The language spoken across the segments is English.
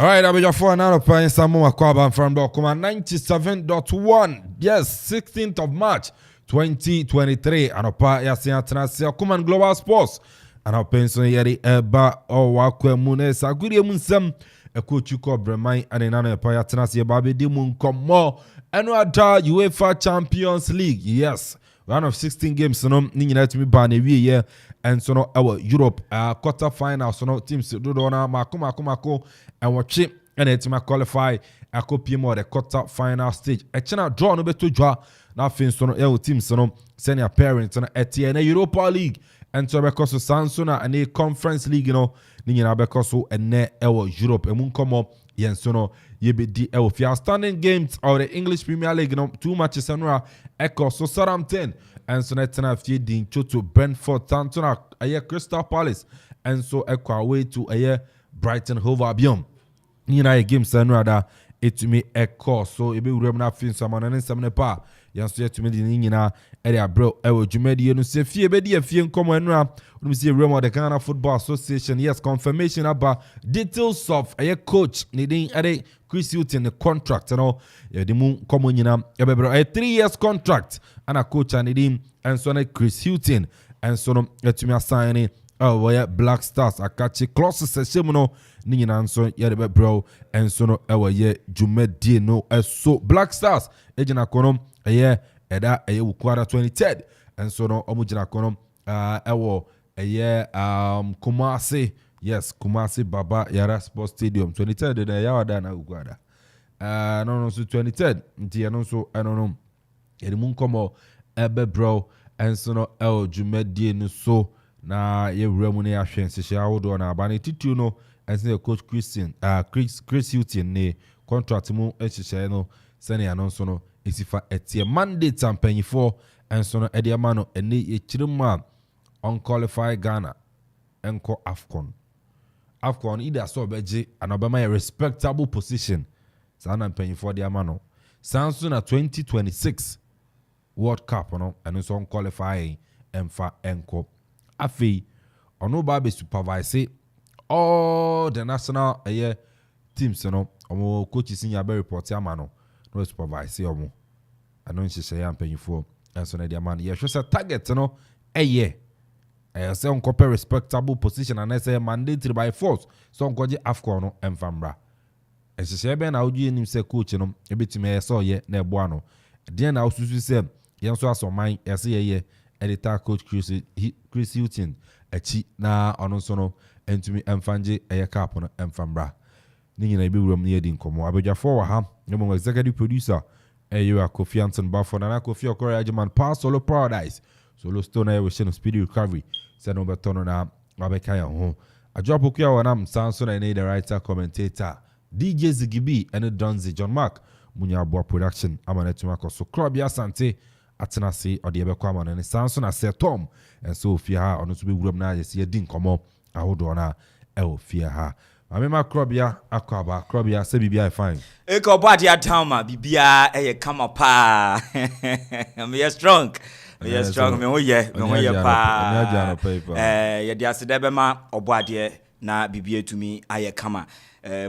All right, I'll be your phone now. Playing some more Aquaban from the Okoman 97.1. Yes, 16th of March 2023. And a part Yasia Transia Okoman Global Sports. And I'll pay some yeri eba or wakwe munes. A good munsem. A coach you call Barima and another Paya Transia Baby Dimun come more. And what UEFA Champions League. Yes. Round of 16 games, so no, Nina to me ban every year, and so no, our Europe quarter final, so no teams do na Mako, and watch it, and it's my qualify. Akropong the quarter final stage. A channel draw no better draw. Now, fin so no, our teams, so no, send your parents on a Europa League, and so because of Sansona and a Conference League, you know, Nina because so and ne our Europe, and moon come up, yen so no. You be the outstanding games of the English Premier League, you know, 2 matches and Echo so Southampton and so next time feeding to Brentford, Tantona, a Crystal Palace, and so Echo away to a Brighton Hove Albion. You know, games and rather it to me Echo so it be remember fin someone and some pa. Yes, to me the Nina area bro. I will Jumedi no say fear be a come and we see Remo the Ghana Football Association. Yes, confirmation about details of a coach needing a Chris Hilton the contract and all. The moon come on a 3 years contract and a coach and him and so on Chris Hilton and so on to me assigning Black Stars a catch close session Nina and so yeah bro and so no Jumedi no so Black Stars agent konom eda ukwara 23rd and so no omujina konom Kumasi, yes, Kumasi Baba Yara Sports Stadium 23rd na yawada na ukwara no so 23rd nti no so I don't know edimun komo ebe bro and so no Jumedi no so na ye wremu ne ahwe nsehye awodo na aba ne titu no and say coach Chris Hilton ne contract mu ehye no sene anonso no isifa etie mandate ampanyifo enso no ede ama no ene echirimma unqualified Ghana enko AFCON either so beje anobema a respectable position sana ampanyifo de ama no sanso na 2026 World Cup no enso unqualified emfa enko afi ono ba be supervise all the national teams no omo coaches in be report ama no no supervise omo ano nhihye ya mpanyifo enso na dia man ye hwese target no say on respectable position and say mandatory by force so on koje AFCON no emfambra nhihye be na odu enim say coach no ebetime so ye na ebo ano den na osusu say yenso asoman yese ye editor coach Chris Hilton achi na ono so no entumi emfanje cap no emfambra ni nyina ibe wuram ne yedi nkomo abedwafo wa ha no executive producer Akuffo Anton Bafo na Akuffo Okoro Ajiman Pass Solo Paradise Solo Stone we sheno speedy recovery said no betono na abeka ya ho adwopo kwa wanam sanso na the writer commentator DJ Zigibi and Donzi John Mark munya abo production amanetuma koso Krobia Sante atenase ode ebekwa amane ne sanso na se Tom and so fia ha ono so be wuram na yesi yedi nkomo ahodo na fia ha Amema Krobia Akwaba Krobia say bibia fine. Eko body atama bibia kama pa. Me strong. Me strong me hoye pa. Ye dia sedebe ma obade na bibia tumi aye kama.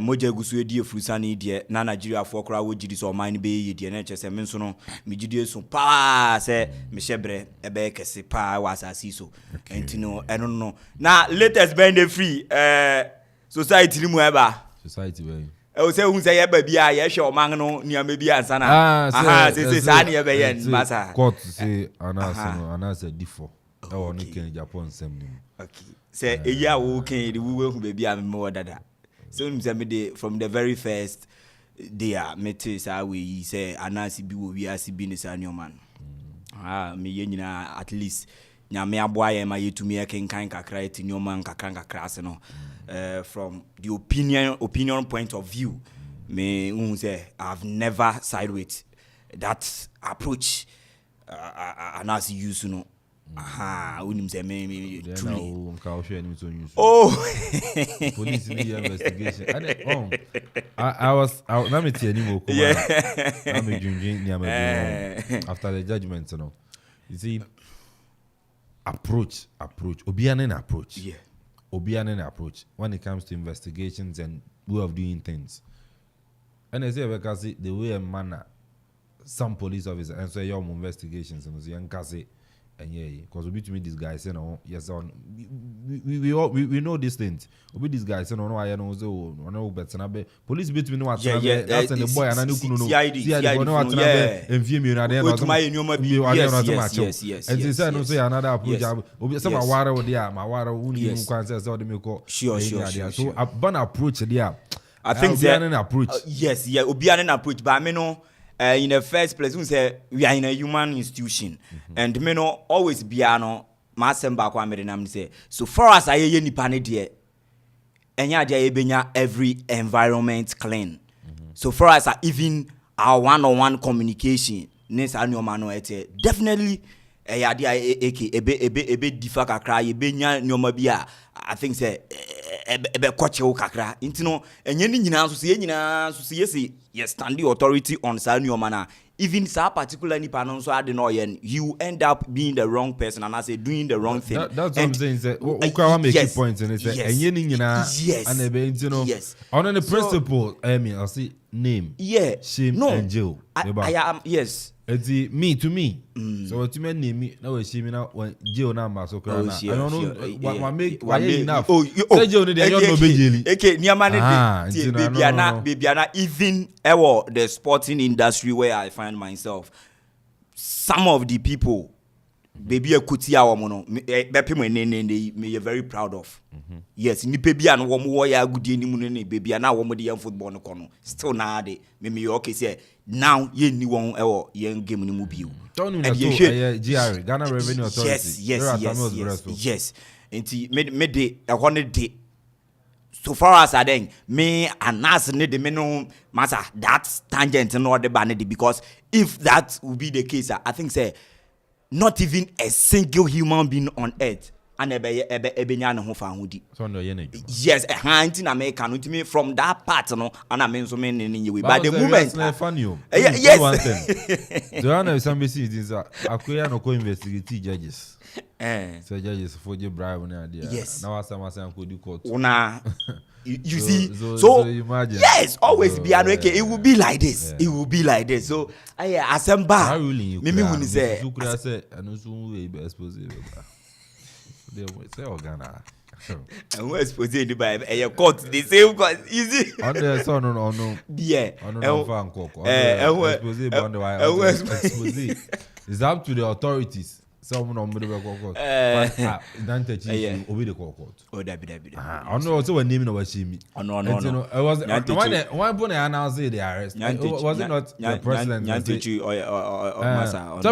Moja gusu edi efurusa ni de na Nigeria fo kora wo gidi so man be ye de na chese me nso no me gidi so pa se me hyebre ebe kese pa wa asasi so. Enti no eno no. Na latest band the free society ni mu eba society we o se hu se ye ba bia ye hwe oman no niam bia ansana se sa ne ye be ye masa court say anasa difo e won ken Japan sem ni okay se eya wo ken de wo hu be bia me wodada so nim se me de from the very first day me te sa we say anasi bi wo wi asibi ni sa nyoman me ye nyina at least nyame aboaye ma yetumi ekenkan kakra eti nyoman kakra ase no from the opinion point of view me say I've never side with that approach as you use no unim say me truly police investigation I was na me tie ni Okoman na me dwundwen ni after the judgment you know you see approach obiane na approach yeah Obianen approach when it comes to investigations and way of doing things. And I say because the way a manner some police officer and say your investigations and say and because we to me these guys you know yes on we know these things we these guys you know I know so no better na be police between no that's the boy and I kunu no yeah and view me na there yes and they say no say another approach obi some awara we there ma awara uni kwan say so dem ko sure so a ban approach there I think an approach yes obi an approach but I mean no in the first place, we say we are in a human institution, and me no always be ano. Masem ba kwa me na say. So far as I hear ni pane there, enya dia ebenya every environment clean. So far as even our one-on-one communication, ness anyoma no ete definitely ya dia ebe differ kakra ebenya nyoma bia. I think say ebe kwache wo kakra. Intino enye ni nyina so se nyina so se yes stand the authority on sa nyoma na even sa particular nipa no so ade no yen you end up being the wrong person and I say doing the wrong thing. That's what I'm saying say ukwa make a point and say enye ni nyina and ebe intino on the principle I mean I see name shame and jail. I am yes. It's me to me. So what you mean name me now we shame now when jail number so I don't know what make why enough. Say jail ni dey no be jail. Okay, niama ne baby even the sporting industry where I find myself. Some of the people baby ekuti a wo no bepe mo me very proud of. Yes, ni baby an wo mo ya agudie ni mu ne baby na wo mo de football no kono. Still na de me okay say now ye ni won ye game ni mu bio. And you GR Ghana Revenue Authority. Yes. Enti me de ehone de so far as I then me anas ne de me no matter that tangent no de ba ne de because if that would be the case I think say not even a single human being on earth and ebe nya ne ho fa ho di so no ye na yes hanti na me can to me from that part no and I mean so many we but the moment yes one thing the one some be see is akoya no ko investigate judges so judges for the bribe na there now asama ko di court una you see so imagine yes always be an okay it will be like this it will be like this so assemble me hu say you could say and so we be expose they say Ghana and we expose anybody a court the same court easy on the son no yeah on fan koko expose bond why expose it's up to the authorities some no me koko don't touch you obey the court dabi I know also when name no was me no it was one point I announced the arrest was it not the president the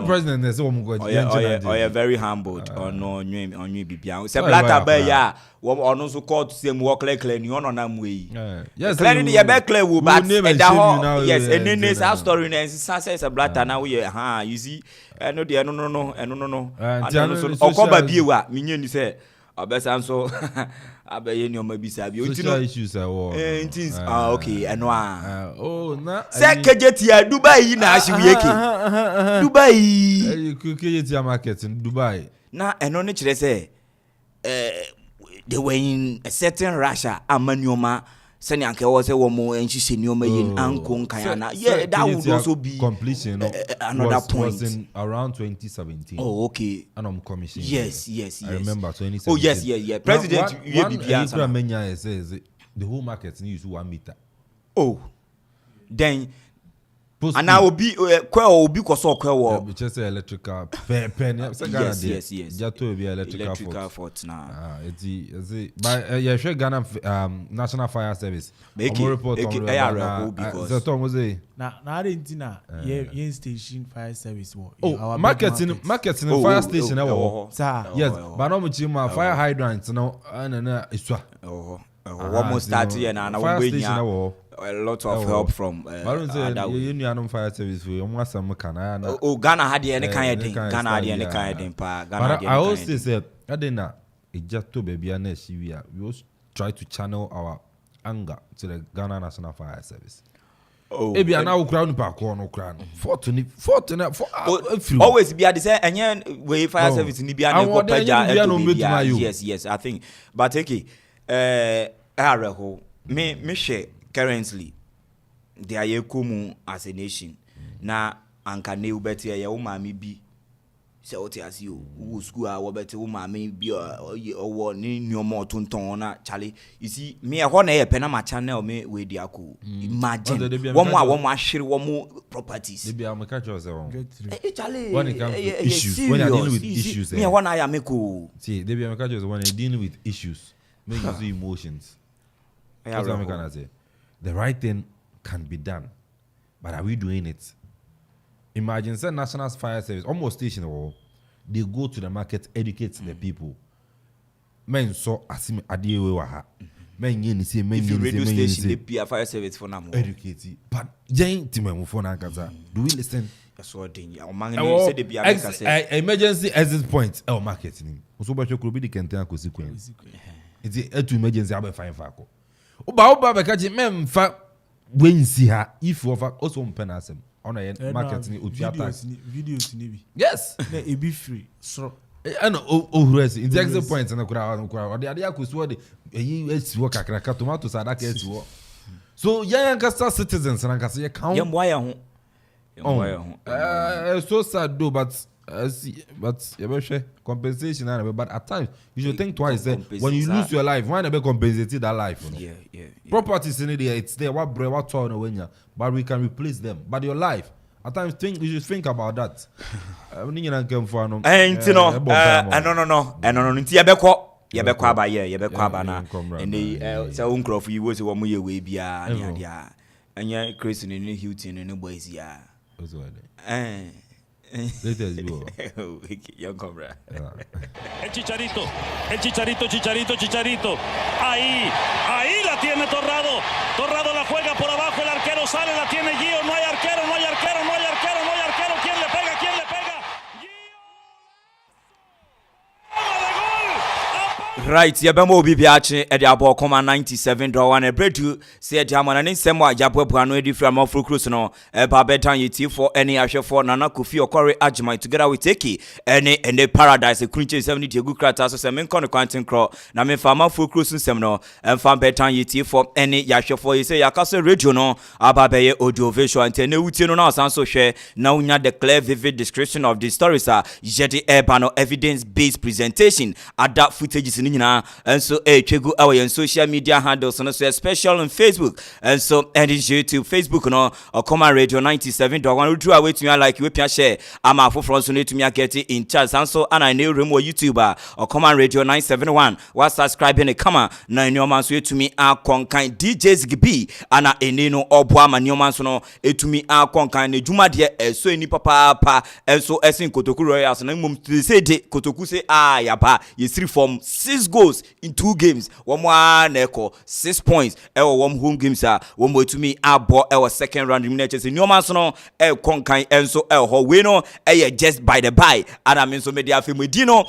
president they say we go oh very humbled no onwe bibia se blata ba ya ono so court say mo clear ni ono na mu yi yes clear ni ye be clear wo but yes enene sa story na say blata na we you see no de no okoba biewa menye ni say abesa so abaye ni o mabisa bi social issues okay eno na say kejetia Dubai na ahwieke Dubai kejetia market in Dubai na eno ne kire say they were in a certain Russia amanioma sani anke was say womo enhihye nioma yin anko nkayana that would also be completion another point was in around 2017 okay and commission yes I remember 2017 oh yes president you be answer menya says the whole market needs 1 meter then and now obi koso kwa just electrical pen yes jato be electrical fault na it's by yeah sure Ghana National Fire Service report on because the Tom was na Argentina yen station fire service marketing fire station yes but no much fire hydrants no na iswa almost start here na fire station a lot of help from fire service for almost some kana Ghana had any kind pa Ghana I also say adena ejato baby na shiwia we also try to channel our anger to the Ghana National Fire Service ebi ana ukra no pa ko no ukra no fortune always be at the say enye we fire service ni bia na go paja yes I think but okay areho me share currently they are yekomu as a nation na anka ne ubeti ya umami bi se oti asi o school a wobeti umami bi owo ni nyomo tonton na chale you see me e ho na ye pena ma channel me we di ako imagine womo ahwere womo properties they be am catch us chale when it comes to issues when you are dealing with issues me ho na ya me ko see they be am catch us when you are dealing with issues make you see emotions. That's what I'm gonna say. The right thing can be done, but are we doing it? Imagine, say, National Fire Service, almost station or they go to the market, educate the people. Men so asim adiyewe waha. Men yeni say men if you radio station they be a fire service for now. Educate, but jen timen for na kaza. Do we listen? That's what thing. O man say they be a emergency exit point. Marketing. So ba show be the kenten consequence. It's a emergency abe fine fako. Oba be kaji men fa when see her if you also penasem on a marketing videos ni bi. Yes. E be free. So and in the exit point na kura they akosi what eyi esiwo kakraka tomatoes adaka esiwo. So young citizens and kase count. Yemboya ho. So sad though, but you compensation but at times you should think twice when you lose your life why never compensate that life yeah. Properties in there it's there what bread what turn away but we can replace them but your life at times you should think about that no nti yebekọ aba na ene so uncroft you wo se wo ye we bia na dia anya Chris ni Hilton ni boys ya young cobra. El Chicharito. Ahí la tiene Torrado. Torrado la juega por abajo, el arquero sale, la tiene Gio, no hay arquero. ¿Quién le pega? Right, ya bemo obi biache e dia ball Okoman 97 draw one bredu say dia man na nsem a jabo buano edi from Amanfo cruise no e ba betan yiti for any ahwefo nana Kofi Okore Agimai together with Eki any paradise kunche 70 egu krata so se men kon kwantin kro na me fa Amanfo cruise nsem no e fa betan yiti for any ahwefo you say yakase radio no aba beye audio visual antene wutie no na asanso hwe na unya the clear vivid description of the stories jedi urban evidence based presentation ada footages nyina and so twegu our social media handles no so special on Facebook and so and YouTube Facebook no Okoman Radio 97.1 do away to like we pia share Amanfo from so to me get in charge and so and I know room YouTuber Okoman Radio 971 was subscribing e kama na nyoma so to me akonkan DJs gibi ana enino oboa ma nyoma so no etumi akonkan ne dwuma de so eni papa and so esin kotoku royals na mum say de kotoku say yaba yesiri from 6 goals in 2 games. One more 6 points. One home games one more to me abo second round eliminations. In your man so konkan enso wino just by the by. And I mean so media filmedino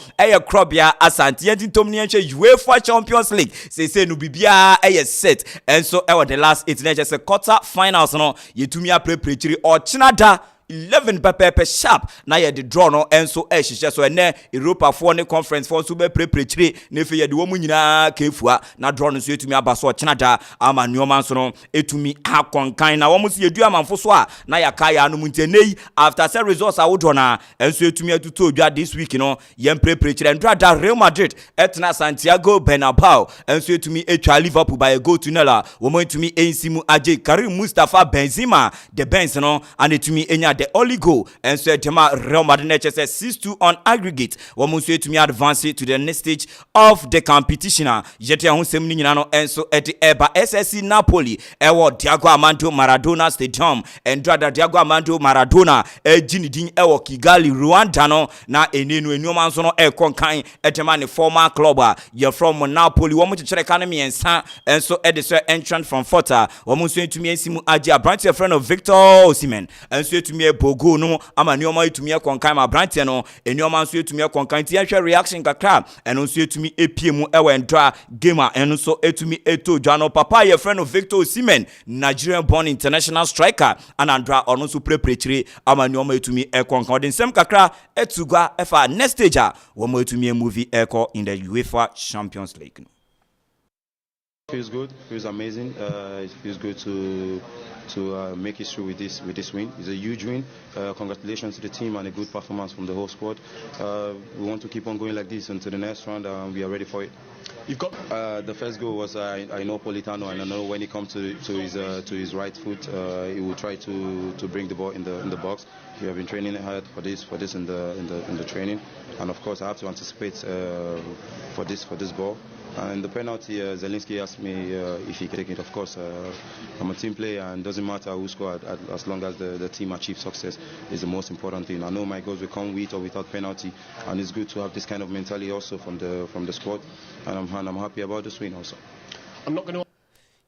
crobia asanti yenti tomnienche UEFA Champions League. Say no bibia set. And so the last 8 just a quarter finals no yetumi play or chinada 11 pepe sharp na ye the draw no enso ehihye so ene Europa for ne conference for so be prepare ne fe ye de wo mu nyina kefua na draw no so etumi aba so chenada ama nyoma so no etumi akonkan na wo mu se yedu Amanfo so na yaka ya no mu ntenei after say results awodo na enso etumi atuto odwa this week no ye prepare and da Real Madrid etna Santiago Bernabeu enso etumi etwa Liverpool by a goal to nil wo mu etumi ensimu aje Karim Mustafa Benzema the Benz no and etumi enya the only goal and so Real Madrid says 6-2 on aggregate. Womunsu to me advance to the next stage of the competition. Jete ahun semni nyina no and so at Eba SSC Napoli ewo Diego Armando Maradona Stadium and Diego Armando Maradona ejinidin ewo Kigali Rwanda no na enenu enuma nso no konkan etema ne former club you from Napoli womu chechere kan miensa and so edso entrant from Fota womunsu to me ensimu agia branch friend of Victor Osimhen and so to me bogo no ama nioma etumi akonkan ma branch no enioma nso etumi akonkan ti ahwe reaction kakra eno nso etumi epiemu ewe ndra gamer eno nso etumi eto dwano papa ye friend of Victor Osimhen Nigerian born international striker anandra ono nso prepare ama nioma etumi akonkan den sem kakra etugwa efa next stage wo mo etumi movie eko in the UEFA Champions League. Feels good. Feels amazing. It feels good to make history with this win. It's a huge win. Congratulations to the team and a good performance from the whole squad. We want to keep on going like this until the next round, and we are ready for it. You've got the first goal was I know Politano, and I know when he comes to his right foot, he will try to bring the ball in the box. We have been training hard for this in the training, and of course I have to anticipate for this ball. And the penalty, Zelinski asked me if he can take it. Of course, I'm a team player, and it doesn't matter who scored as long as the team achieves success is the most important thing. I know my goals will come with or without penalty, and it's good to have this kind of mentality also from the squad. And I'm happy about this win also. I'm not going to.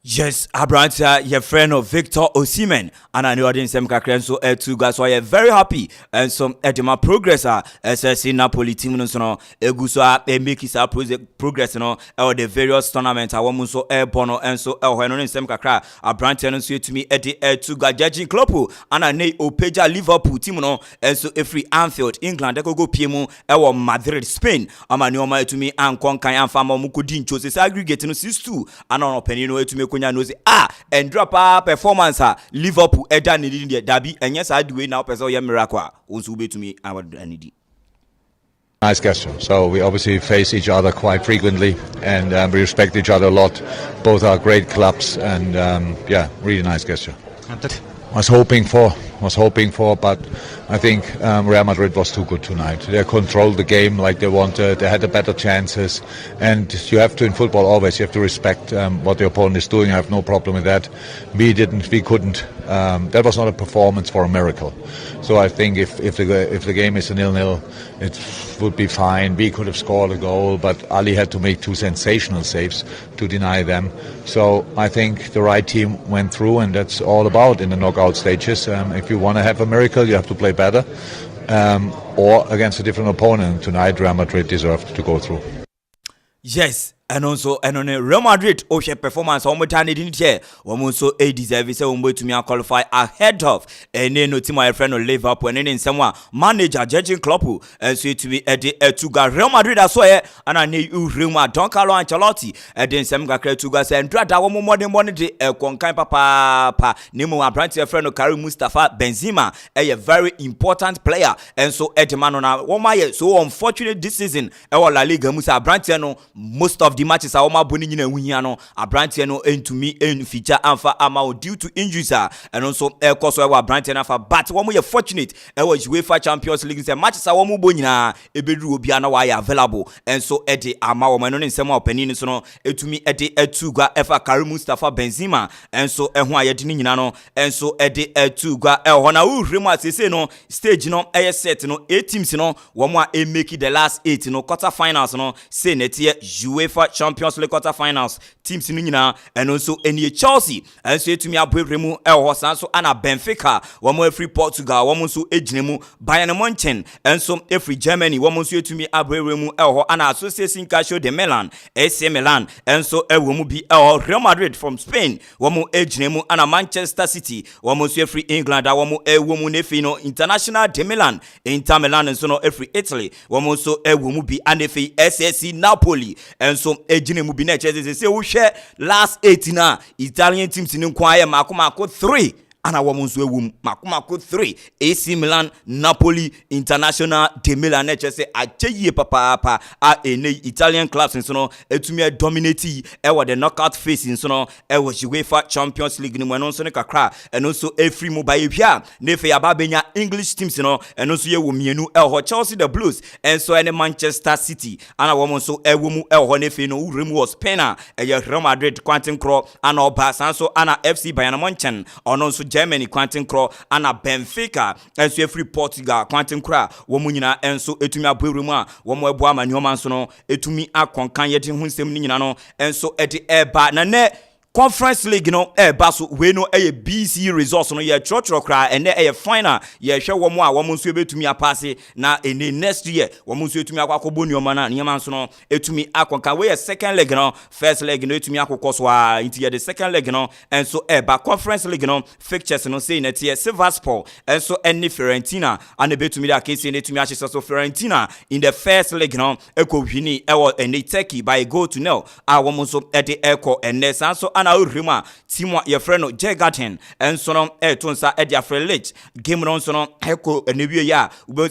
Yes, Abranta, your friend of Victor Osimhen, and I know I didn't say so two guys, so I am very happy. And some edema progress SSC Napoli team no so Eguso make his progress no or the various tournaments I want so bono and so when no nsem kakra Abranta no so to me at the two guys judging club and I ne Opeja Liverpool team no and so every Anfield England go piemu e Madrid Spain amanioma to me and konkan and fama mukudin chose aggregate no 6-2 and on opinion no to me and drop performance Liverpool eda need the derby and yes I do it now person miracle also be to me I would need. Nice gesture. So we obviously face each other quite frequently, and we respect each other a lot. Both are great clubs, and really nice gesture. Was hoping for, but I think Real Madrid was too good tonight. They controlled the game like they wanted. They had the better chances, and you have to in football always. You have to respect what the opponent is doing. I have no problem with that. We couldn't. That was not a performance for a miracle. So I think if the game is a 0-0, it would be fine. We could have scored a goal, but Ali had to make two sensational saves to deny them. So I think the right team went through, and that's all about in the knockout stages. If you want to have a miracle, you have to play better, or against a different opponent. Tonight, Real Madrid deserved to go through. Yes. And also, and on Real Madrid, Oshe performance, one more time they didn't hear. One more so a deserve say one way to me qualify ahead of. And then no team my friend of Liverpool and then someone manager judging club and so to be at the to Real Madrid as well. And I need you Roma Don Carlo Ancelotti and then some guy to go and drag that one more than one day. Konkai papa Nemo Abrante friend of Karim Mustafa Benzema, a very important player. And so at the man on one my so unfortunate this season. Our La Liga Musa Abrante most of the matches are all boni nyina wuhiano Abrante no to me feature amfa ama due to injuries and also course we Abrante na fa but one more fortunate was UEFA Champions League say matches are one bonyina ebedru obi na why available and so at the ama wo no nsem opani so no to me at the gua efa Karim Mustafa Benzema and so ho ayede ni nyina no and so at the gua hona wo hwemu asese no stage no set no 8 teams no wo mo make the last 8 no quarter finals no say netie UEFA Champions League quarter finals teams in nyina and also any Chelsea and so to me abwremu hosan so ana Benfica one more free Portugal one so ejinemu Bayern Munchen and so every Germany one so to me abwremu ana Association Casio de Milan AC Milan and so ewemu bi Real Madrid from Spain one more ejinemu ana Manchester City one so every England one more ewemu nefi no International de Milan Inter Milan and so no every Italy one so ewemu bi anefi SSC Napoli and so ejine mu bi na chese say wo hwe last 18 Italian teams in kwaye mako 3 ana womunso ewum mako 3 AC Milan Napoli International de Milan na chese acheye papa ene Italian clubs no etumi dominate e the knockout phase no e UEFA Champions League ni no so ne kakra and also every mobile hia ne fe ababenya English teams no and also ye wo mienu Chelsea the Blues and so any Manchester City ana womunso ewum ne fe no uremu was pena Real Madrid Quentin Cro ana Barca so ana FC Bayern Munchen ono so Germany Quentin Cro ana Benfica and so every Portugal Quentin Cro wo munyina enso etumi abwremu a wo mo ebu amanioma nso no etumi akonkan yedi hunsem ni nyina no enso edi eba na ne Conference League no baso we no BC results no ye trotro kra ene final ye hwe wo mo a wo nso betumi apase na ene next year wo nso etumi akwakobo nioma na niema nso no etumi akonka we second leg no first leg no etumi akokoso a into the second leg no enso ba Conference League no fixtures no say net ye Silversport enso ene Fiorentina ane betumi da case ene etumi ahye so Fiorentina in the first leg no ekowini ewo ene Turkey by goal to nil a wo nso ede eko ene sanso ana urima team ye freno Jegaten enso no tonsa ede afre Lich game no nso no eko ene wie ya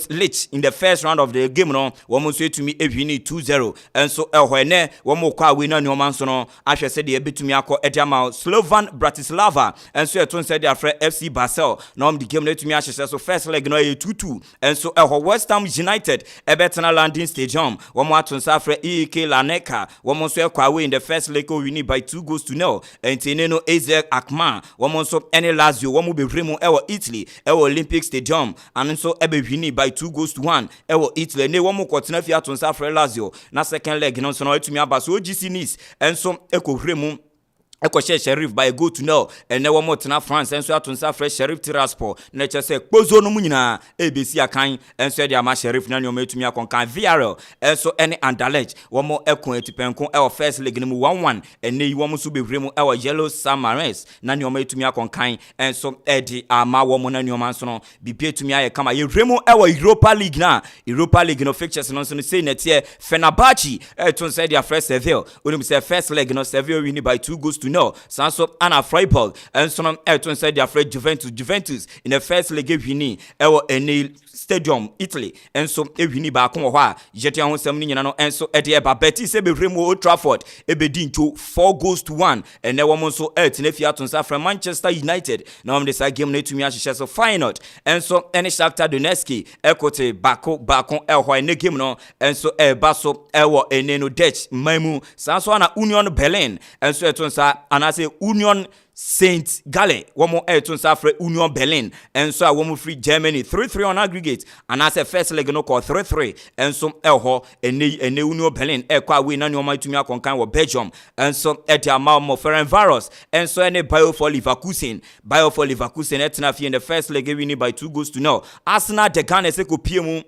Lich in the first round of the game no wo nso etumi ewini 2-0 enso eho ene wo mo kwa we na ni o manso no ahwe se de betumi akọ ede ama Slovan Bratislava enso tonsa ede afre FC Basel na the game no etumi ahye so first leg no 2-2 enso eho West Ham United ebetena Landing Stadium wo mo atonsa afre EK Laneka wo mo nso ekwa we in the first leg o win by 2-0 entene no AZ Akma wo mo nso ene Lazio wo mo bevremu ewo Italy ewo Olympic Stadium and so ebe win by 2-1 ewo Italy ne wo mo kotena fi atonsa afre Lazio na second leg no so no etumi aba so OGC Nice enso ekovremu Ekoshe Sheriff by go to now and never more than France and so atunsa fresh Sheriff Tiraspol na chese kpozo no munyina ABC akan and so dia ma Sheriff na nyoma etumi akonkan VRL and so any Anderlecht wo mo ekon etipenko e first league no 1-1 and ne wo mo so bevremu e Yellow Submarines na nyoma etumi akonkan and so edi ama wo mo na nyoma so no bibie etumi aye kama ye vremu e Europa League na Europa League no fixtures no so say netie Fenerbahce etunsa dia fresh Seville only say first leg no Seville win by 2-0 no sanso ana Freiburg and so Elton said they are afraid Juventus in the first leg wini ewo ene Stadium Italy and so wini ba ko ho a jete ho sam ni nyina no and so ede ba Betis e be vremu Old Trafford e be dincho 4-1 and ne wo so Elton fi aton sa from Manchester United na on this game na etumi ahye so final and so ene Shakhtar Donetsk ekote bako ho ene game no and so ba so ewo ene no Dutch mamu sanso ana Union Berlin and so eton sa and I say Union Saint Gallen womo eton safre Union Berlin and so a womo free Germany 3-3 on aggregate and I say first leg no call 3-3 and so elho ene Union Berlin ekwa we na nyoma itumi akonkan wo Belgium and so etia mo Ferencvaros and so ene Bayer for Leverkusen etna fi in the first leg winning by 2-0 Arsenal de Ghana se ko piemu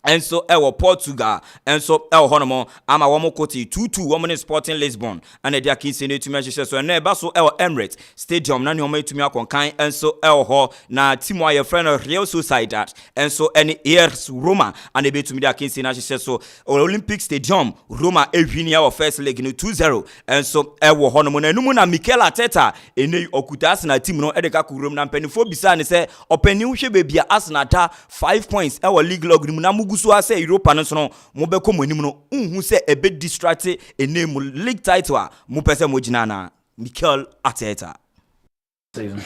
and so ewo Portugal and so el honomo ama womo koti 2-2 womo ne Sporting Lisbon and dia kisi ne tumi ahye so na ba so ewo Emirates Stadium na ne omo etumi akonkan and so el ho na team wa your friend Real Sociedad and so any years Roma and ebetumi dia kisi na ahye so Olympic Stadium Roma ewini our first leg no 2-0 and so ewo honomo na numu na Mikel Arteta ene okuta Arsenal team no edeka kurom na mpanifo bisa ne se opani hwe bebia Arsenal ta 5 points ewo league log mu na so I say Europa no so no mo be kom anim no unhu se e be distract enemu league title mo pese mo gina na Mikel Arteta.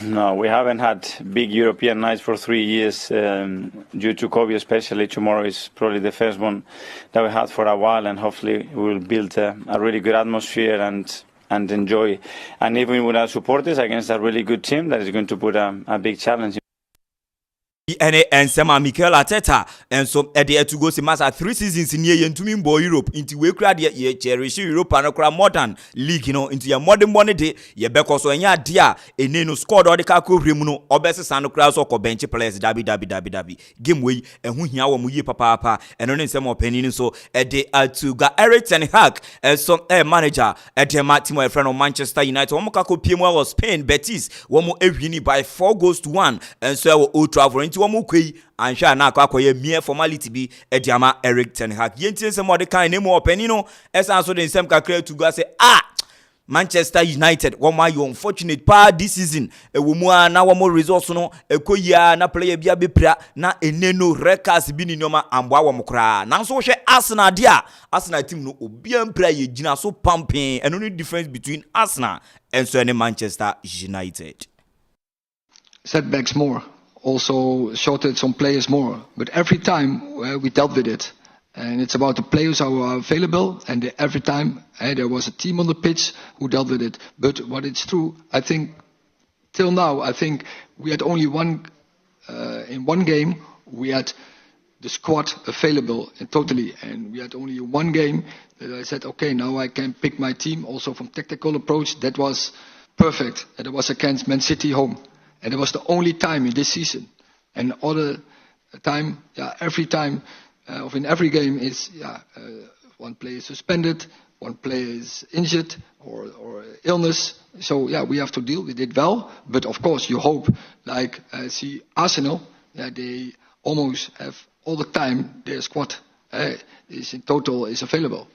No, we haven't had big European nights for 3 years due to COVID especially. Tomorrow is probably the first one that we had for a while and hopefully we will build a really good atmosphere and enjoy and even with our supporters against a really good team that is going to put a big challenge. And Sama Mikel Arteta and so at the to go see master 3 seasons in year into Mimbo Europe into we crowd ye cherish Europe and a modern league into your modern money day ye beko so enya dia enenu scored all the kakovremu no obese sano crowd so bench players dabi game way ehu hia wo mu ye papa eno ne nsem opani so e de to ga Erik ten Hag so manager e de team of friend of Manchester United wo mo kakopiem was Spain Betis wo mo ewini by 4-1 and so Old Trafford womu kwei anhwa na akwakoye mere formality bi ediama Erik ten Hag yentie se mod kan nemu opani no esan so de nsem kakra to go say Manchester United woma you unfortunate pa this season ewomu na womo results no ekoyia na player bia bepra na eneno records bi ni nyoma amboa wo mkra na so hwe Arsenal dia Arsenal team no obia mpra ye gina so pumping and only difference between Arsenal and so any Manchester United. Setbacks more. Also shorted some players more, but every time we dealt with it, and it's about the players who are available, and every time there was a team on the pitch who dealt with it. But what it's true, I think till now, I think we had only in one game we had the squad available and totally. And we had only one game that I said, okay, now I can pick my team also from tactical approach. That was perfect. And it was against Man City home. And it was the only time in this season. And other time, every time, of in every game is, one player is suspended, one player is injured or illness. So we have to deal with it well. But of course, you hope, like see Arsenal, they almost have all the time their squad is in total is available.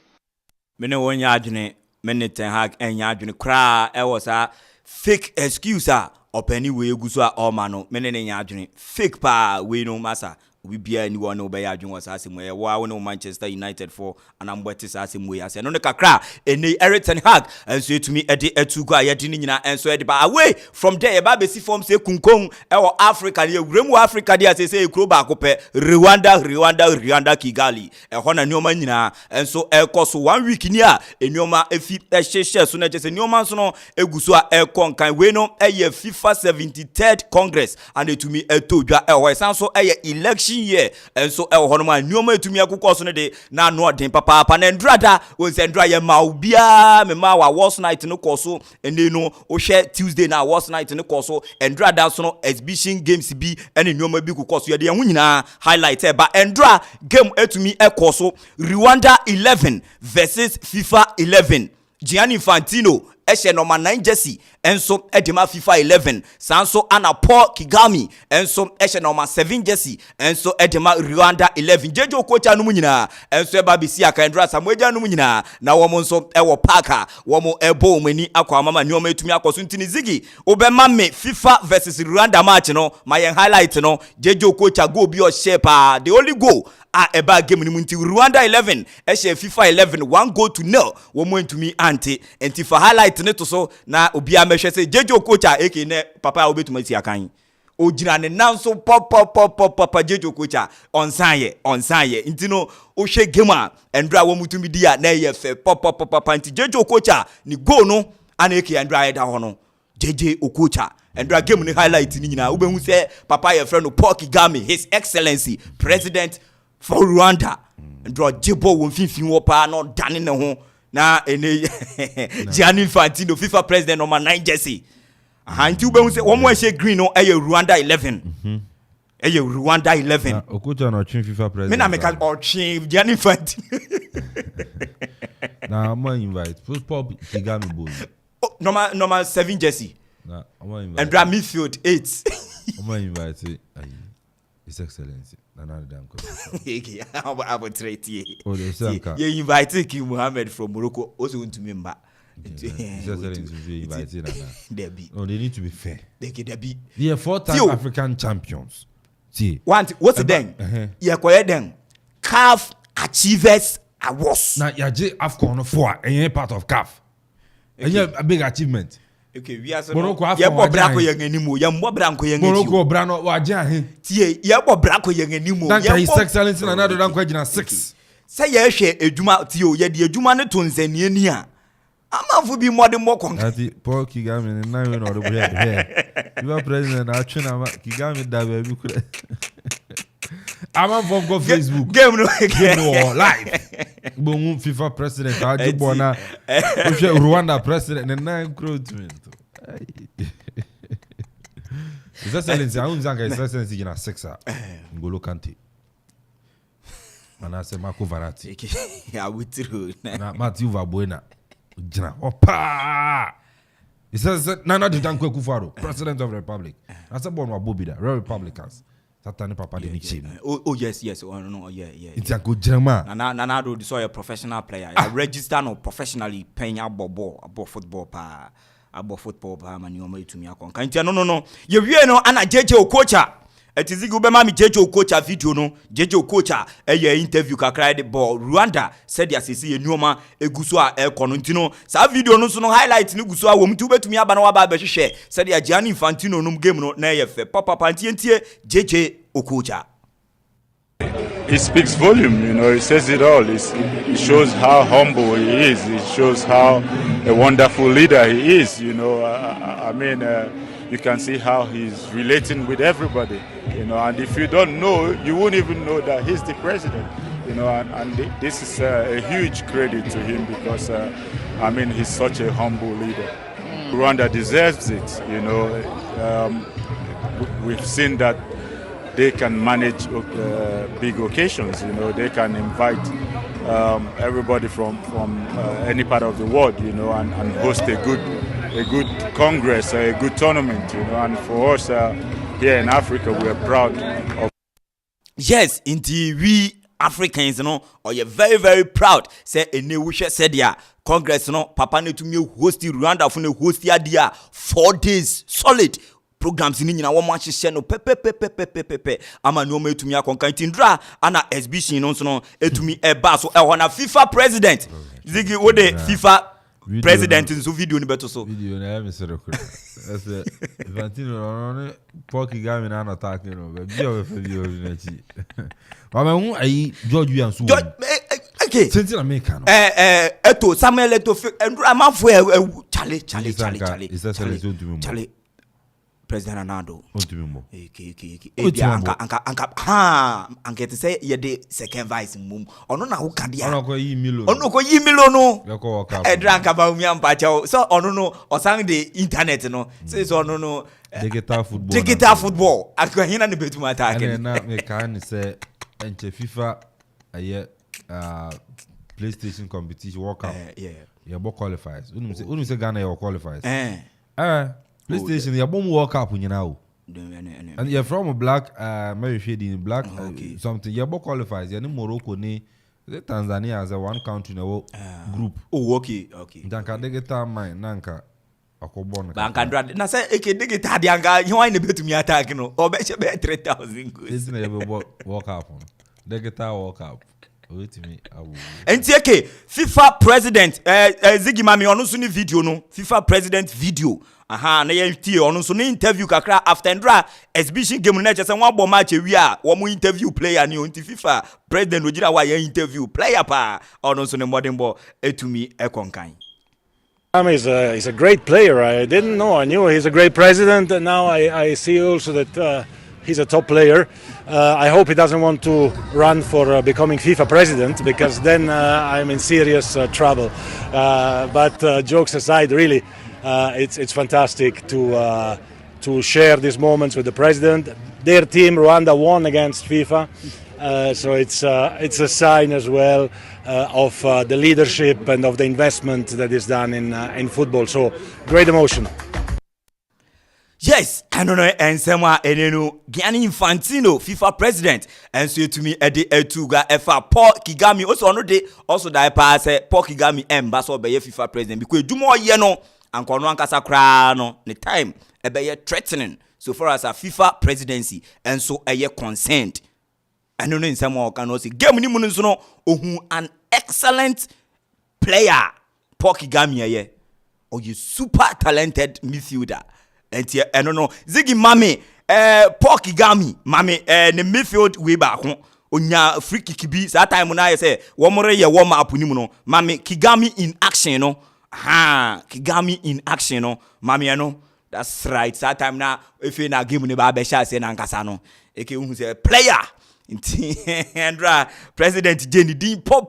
Mene wonya adwene mene Ten Hag enya adwene kra e was a fake excuse opani we eguso a oma no mene ne nya adwene fake pa we no masa we bia ni wona obey adwene was asem we wa wona Manchester United for anambwete asem we ase no ne kakra eni Ten Hag enso etumi ede atugo ayede ni nyina enso ede ba away from there ba be si form say kunkon e wo Africa ne ewuremu Africa dia say ekro ba akopɛ Rwanda Kigali e hona nioma nyina enso ekoso 1 week ni a enioma efi ehyehyɛ so na je say nioma so no eguso a ekon kan we no eye FIFA 73rd Congress and etumi etodwa e ho esan so eye election year enso e ho no ma nioma etumi akukɔ so ne de na no den papa na ndrada wo se ndra ye ma obia me ma wa was night no koso ene no o hwe Tuesday na was night no koso ndrada so no exhibition games bi ene nioma bi kukoso ye de hu nyina highlight e ba ndra game etumi ekoso Rwanda 11 versus FIFA 11 Gianni Infantino ehye number 9 jersey enso edema FIFA 11 sanso ana Paul Kagame enso ehye number 7 jersey enso edema Rwanda 11 jeje okocha no nyina enso eba bisi akandra samweja no nyina na wo nso ewo parka wo ebo mani akwa mama nyoma etumi akoso ntini zigi obema me FIFA versus Rwanda match no my highlight no jeje okocha go bi o shepa the only goal eba game ni munti Rwanda 11 ehye FIFA 11 1 goal to 0 wo mo ntumi ante enti for highlight ne to so na obia mehwe se jejo kocha eke ne papa obetuma si akan ojira ne nanso papa jejo kocha onsaye ntino o hwe game a endra wo mutumi dia na ye fe papa nti jejo kocha ni go no ana eke endra eda ho no jeje okocha endra game ni highlight ni nyina obehu se papa ye friend no Paul Kagame his excellency president for Rwanda endra jebo wo mfimfin wo pa no dane ne ho na ene Gianni Infantino FIFA president number 9 jersey nti ube unse wo mo ehye green no eye Rwanda 11 eye Rwanda 11 Okocha na chin FIFA president me na make chin Gianni Infantino na I'm invite Paul Kagame boy number 7 jersey na I'm invite and dra midfield 8 I'm invite His Excellency Nana Danko. Abo treti. Oh, they say you invite King Mohammed from Morocco also want to member. His Excellency be invited Nana. Debbie. No, they need to be fair. They can Debbie. They are 4-time African champions. See. What's it then? You koye then. CAF Achievers Awards. Now yaje AFCON 4 and you're part of CAF. And you have a big achievement. Okay, we are so Morocco branko yenganimu ya mbo branko yenganimu Morocco brano waja he tie ya mbo branko yenganimu ya His Excellency na nado danko agina 6 say ye hwe edwuma tie o ye de edwuma ne tonzania ni a Amanfo bi mode mo kon ati Paul Kagame ne na we no do here you are president na atwe na Kagame da ba bi kura Amanfo go Facebook game no live bomu FIFA president ajibona o Rwanda president ne na recruitment His Excellency aunzanga His Excellency gina 6 Ngolo Kante manase Marco Verratti ya witru na Matthew Vabuena gina opa He says Nana Dankwa Akufo president of the republic asa born wa bobida Republicans Satani papa de nichim. Oh yes. Oh no, yeah. It's a good drama. Nana do so a professional player. I register no professionally playing about football pa mani o mai tumi akon. Kan no. Ye wie no ana jeje okocha. Etizigi ubema mi jeje okocha video no. Jeje okocha eye interview kakra de ball Rwanda said ya sisi ye nyoma eguso a ekono ntino. Sa video no so no highlight ni guso a wo mtu betumi aba na wa ba behwehwe. Said ya Gianni Infantino no game no na ye fe. Papa ntie jeje okocha. He speaks volume, you know, he says it all. It shows how humble he is. It shows how a wonderful leader he is, you know. You can see how he's relating with everybody. you know. And if you don't know, you won't even know that he's the president, you know. And this is a huge credit to him because, I mean, he's such a humble leader. Rwanda deserves it, you know. We've seen that they can manage big occasions, you know. They can invite everybody from any part of the world, you know, and host a good congress, a good tournament, you know. And for us here in Africa, we are proud of. Yes, indeed, we Africans, you know, are very, very proud. Say a new wish said ya Congress, you know, Papa ne to me host Rwanda for the host dia 4 days solid. Programs in Nina one match no pepe ama no me to me akonkan tindra ana exhibition no so no etumi eba so e hona FIFA president zigi wo de FIFA president in so video ni beto so video na me se rekura ese Infantino no poki game na attack no be o fe video na chi ba me hu ayi George Wian so okay sentin America no eto Samuel eto Amanfo chale President Ronaldo. Anke te say ye de second vice mum. Ono na ho kadia. Ono ko yi milo. No. Yoko waka. Edranka ba umi ampa cha. So ono no osang the internet no. Say so ono no digital football. Akwa hina ne betu attack. Na me kan say enche FIFA aye PlayStation competition World Cup. Yeah. You bo qualifiers. Unu say Ghana you qualifiers. PlayStation, you're bomb World Cup, you know. And you're from a black, Mary Shady in black, something. You're both qualifies. You're in Morocco, Tanzania as a one country in a group. Oh, okay. Danka degeta mine, Nanka, Akobon. Banka, na say, eke degeta dianga, you ain't able to me attack, no, or bet you bet 3,000 good. This never World Cup. Degeta World Cup. Wait me, and take FIFA president, Ziggy Mami, on no video, no, FIFA president video. Na ye ono so ne interview kakra after ndra exhibition game na chese one ball match wi a wo mu interview player ni onti FIFA president ogira wa ye interview player pa ono so ne modern ball etumi ekonkan. He's a great player. I didn't know. I knew he's a great president, and now I see also that he's a top player. I hope he doesn't want to run for becoming FIFA president, because then I'm in serious trouble. But jokes aside, really, it's fantastic to share these moments with the president. Their team, Rwanda, won against FIFA, so it's a sign as well of the leadership and of the investment that is done in football. So great emotion. Yes, I don't know, and someone Gianni Infantino, FIFA president, and so to me, Eddie Etuga, Paul Kagame, also die pass Paul Kagame, ambassador by FIFA president, because do more, and Konwanka Sakrano, the time, a threatening, so far as a FIFA presidency, and so a year consent. I don't know in some more can also game Nimuno, an excellent player, Paul Kagame, or you super talented midfielder. And I don't know. Ziggy Mami, Paul Kagame, Mami, the midfield way back home. Onya free kick be that time when I say one more year warm up unimuno. Mami Kagame in action, no. Kagame in action, no. Mami, no. That's right. That time now, if you na game ni ba besha say na nkasa no. Eke who say player. Andra President Jenny D Paul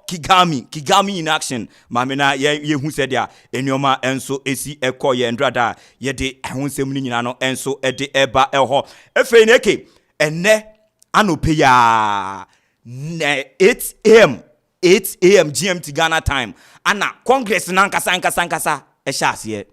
Kagame in action. Mamina ye who said ya enyoma enso esi eko ye ndrada ye de ehonsem ni nyina no enso ede eba eho efe neke enne anope ya 8 am GMT Ghana time ana Congress na nkasa ehya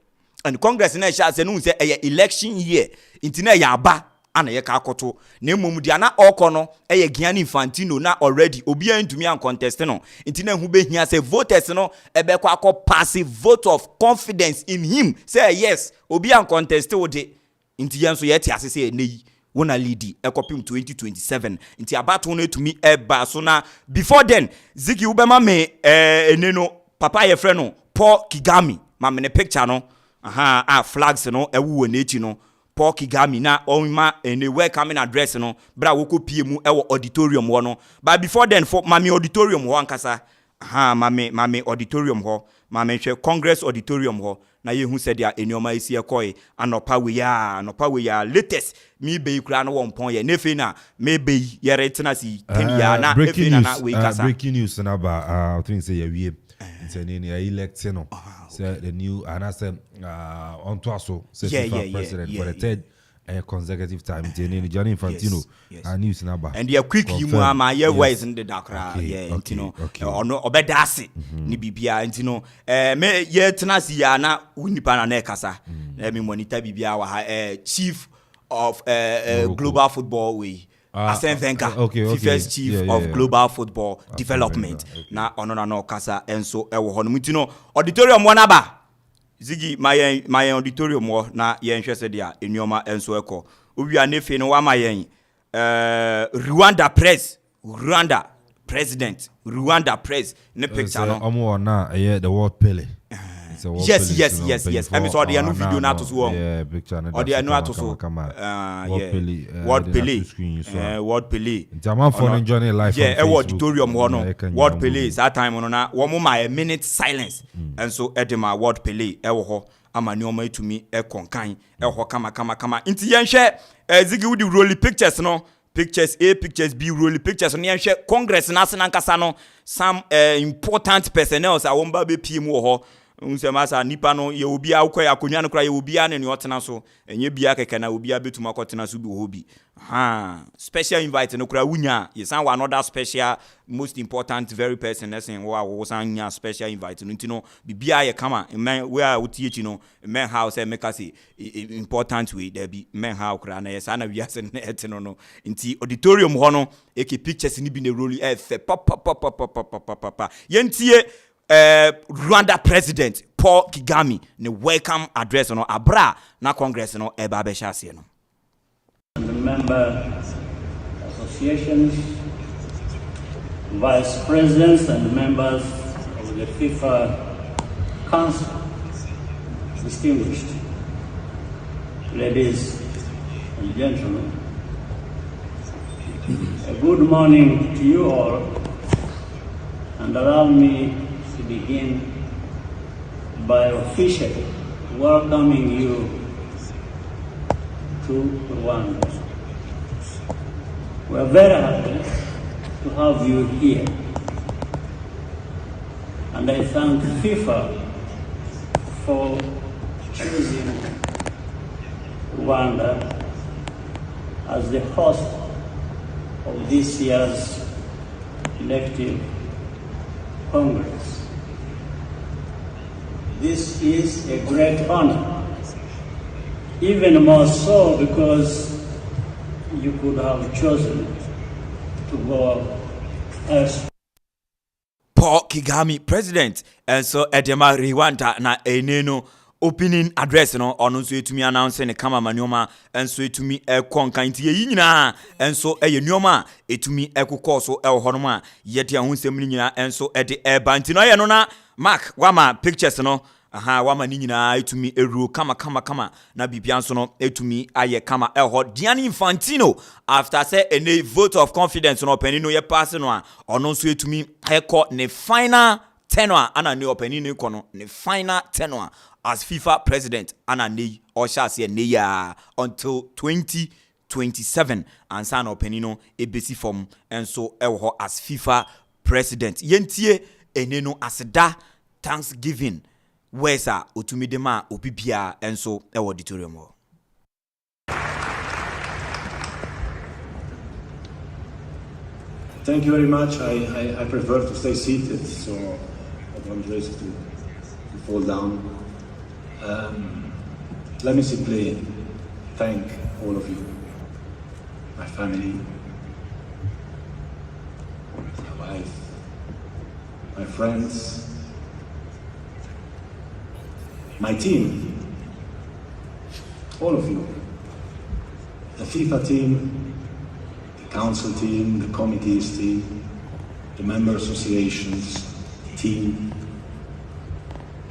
and Congress na ehya no say election year intina ya aba ana ye ka akoto na emom dia na okono Gianni Infantino na already obi antumi an contest no ntina hu behia say voters no ebe kwa akọ passive vote of confidence in him say yes obi an contest wo de nti yenso ye ti ase say neyi wona lead ekopim 2027 nti abato no etumi eba so na before then Ziggy ubema me eneno papa ye frɛ no Paul Kagame ma me ne picture no flags no ewu na echi no Paul Kagame na onma any welcoming address no bra woko pie mu ewo auditorium ho no but before then for mami auditorium ho ankasa mami auditorium ho mami hwe Congress auditorium ho na ye hu said ya enioma isi ekoi anopa we ya latest me be kura no wonpon ye nefe na me be ye retena si tenia na efe na we kasa breaking news na ba I think say ye wie ntene ne elect no say the new on to so say president for the third consecutive time ntene ne Gianni Infantino news na ba and ye quick you ma ye wise in the dakra ntino ono obedase ni bibia ntino me ye tena si ya na unipa na kasa me monitor bibia wa chief of global football we Arsene Wenger, FIFA's chief of global football development. Na ono na kasa enso ewo hono mutino auditorium wanaba. Zigi my auditorium mo na ye nhwe se dia enuoma enso eko. Owi anefe no wa mayen Rwanda president ne picture no. Omo na the world Pele. Yes. I mean, so the new video na to so. Yeah, picture na. Or the new to so. World Pele. Amanfo enjoy life. Yeah, auditorium hono. World Pele. That time ono na wo mo a minute silence. And so edema World Pele e wo ho amani o mai tumi e konkan e ho kama. Inti yenhwe zigi wudi roll pictures no. Pictures A, pictures B, roll pictures on yenhwe Congress na senankasa no. Some important personnel sa womba be PM wo ho. Unsemasa nipa no ye obi a ukwa akonwa no kra ye obi a ne otena so enye bia keke na obi a betuma kwotena so bi hobi special invite no kra wunya ye san another special most important very person lesson wo san nya special invite no ntino bibia ye kama men we a utiechi no men house e meka say important way there be men house kra na ye san na wiase ne eteno no nti auditorium ho no eke pictures ni bi ne roli e fe pa ye ntie Rwanda president Paul Kagame ne welcome address no abra na congress no eba be hase no the member associations, vice presidents and members of the FIFA Council, distinguished ladies and gentlemen, a good morning to you all, and allow me to begin by officially welcoming you to Rwanda. We are very happy to have you here, and I thank FIFA for choosing Rwanda as the host of this year's elective Congress. This is a great honor, even more so because you could have chosen to go elsewhere. Paul Kagame, president, and so Edema Rwanda na eneno opening address no ono so etumi announce ne kama manioma enso etumi ekonka nti ye nyina enso eye nioma etumi ekokọ so e ho no ma yede ahonsem ni nyina enso ede eba nti no ye no na mark wama pictures no wama ni nyina etumi eruo kama na bibia nso no etumi aye kama ho Gianni Infantino after say a vote of confidence no openi no ye pass no a ono so etumi ekọ ne final tenure ana ne openi no ikono ne final tenure as FIFA president ana nei oshase ne ya until 2027 and san openino ebesi form enso ewo as FIFA president yentie eneno aseda Thanksgiving wesa otumidema obibia enso ewo auditorium. Thank you very much. I prefer to stay seated, so I don't risk to fall down. Let me simply thank all of you, my family, my wife, my friends, my team, all of you, the FIFA team, the council team, the committees team, the member associations team,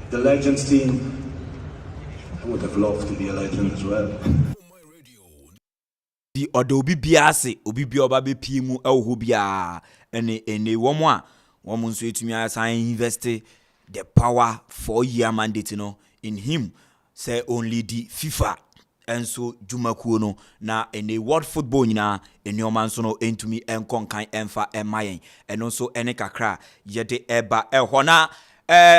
the legends team. I would have loved to be a legend as well. The odobi biase obi bi oba be piemu ewo bia ene womo a womo nso etumi asan invest the power 4-year mandate no in him say only the FIFA enso jumakuo no na ene world football nyina enioman so no entumi enkonkan emfa emayen eno so ene kakra yede eba ehona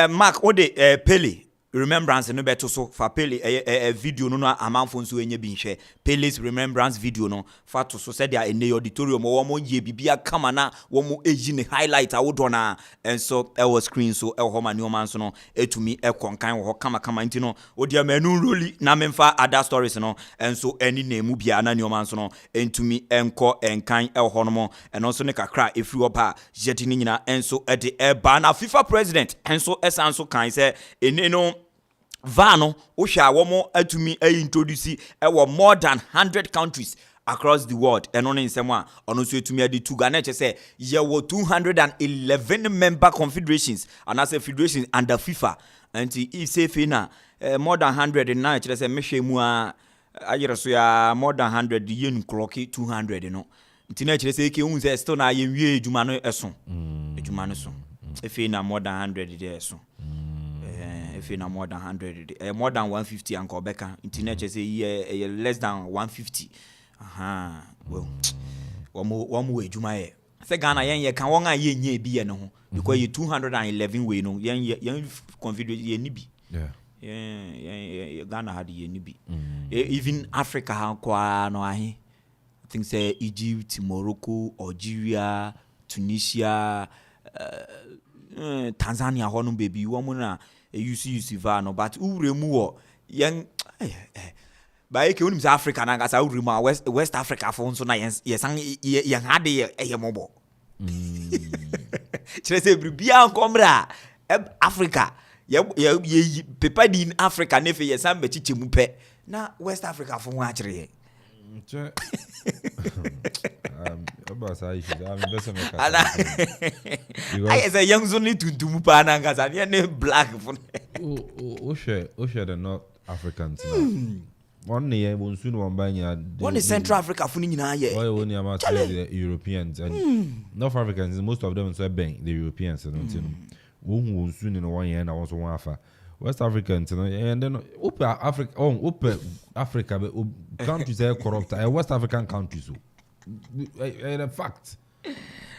mark ode Pele remembrance no beto so fa Pele video no Amanfo nso enye bi nhwe Pele's remembrance video no fa to so said there ene auditorium wo mo ye bibia kama na wo mo eji ne highlight awodo na enso ewo screen so eho ma nioman so no etumi ekonkan wo kama nti no odi amanu roli na memfa other stories no enso eni na emu bia na nioman so no entumi enko enkan eho no mo eno so ne kakra efri opa jeti ni nyina enso ede eba na FIFA president enso esanso kan se ene no Vano, Osha, Womo, Atumi, introduce more than 100 countries across the world. And only in someone, on also to me, the two Ghana say, there were 211 member confederations, and as a federation under FIFA. And he say, Fina, more than 100 and now, say, Meshemua, I more than 100, yen clocky 200, you know. Teenage say, Kiunze, Stone, I am ye, Jumano, Esson. Jumano, if Fina more than 100 days. If you more than 100, more than 150 and Quebec, internet say less than 150. Well, one more Jumae. Say Ghana yen can one ye be no because you 211 way no young confederate ye nibi. Yeah, Ghana had ye nibi. Even Africa ha no I think say Egypt, Morocco, Algeria, Tunisia, Tanzania honum baby woman you see Vano, but who remove young by Kunim Africa and as I remove West Africa for so nice, yes, young had a mobile. Say, Bia Combra Africa, ye paper in Africa, never yes, I'm a chichimupe. Now, West Africa for one tree. I as a young son need to Mupanangas and your black Osha the North Africans. One year will soon one by one is Central Africa for the Europeans and North Africans, most of them so bang the Europeans and who soon in 1 year and I was one after. West Africans, and then Africa countries are corrupt. West African countries, a fact.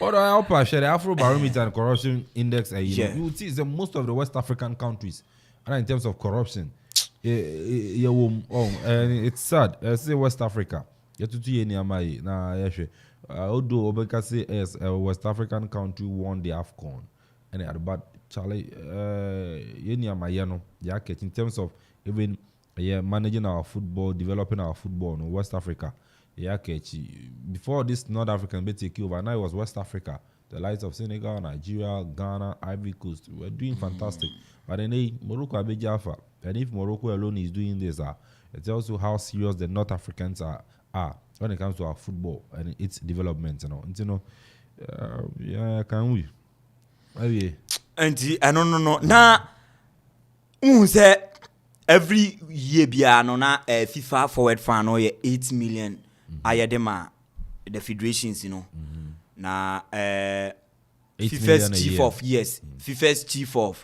Or I share the Afro Barometer and Corruption Index. You would see most of the West African countries, and in terms of corruption, and it's sad. I say West Africa. Although Obeka say yes, a West African country won the AFCON, and at about Charlie, in terms of even managing our football, developing our football in West Africa. Before this North African be take over, now it was West Africa. The likes of Senegal, Nigeria, Ghana, Ivory Coast were doing fantastic. But then Morocco are big Jaffa. And if Morocco alone is doing this, it tells you how serious the North Africans are when it comes to our football and its development. Can we? I don't know. Now, every year, na FIFA forward fan or 8 million. Ayadema, the federations, na FIFA's chief of FIFA's chief of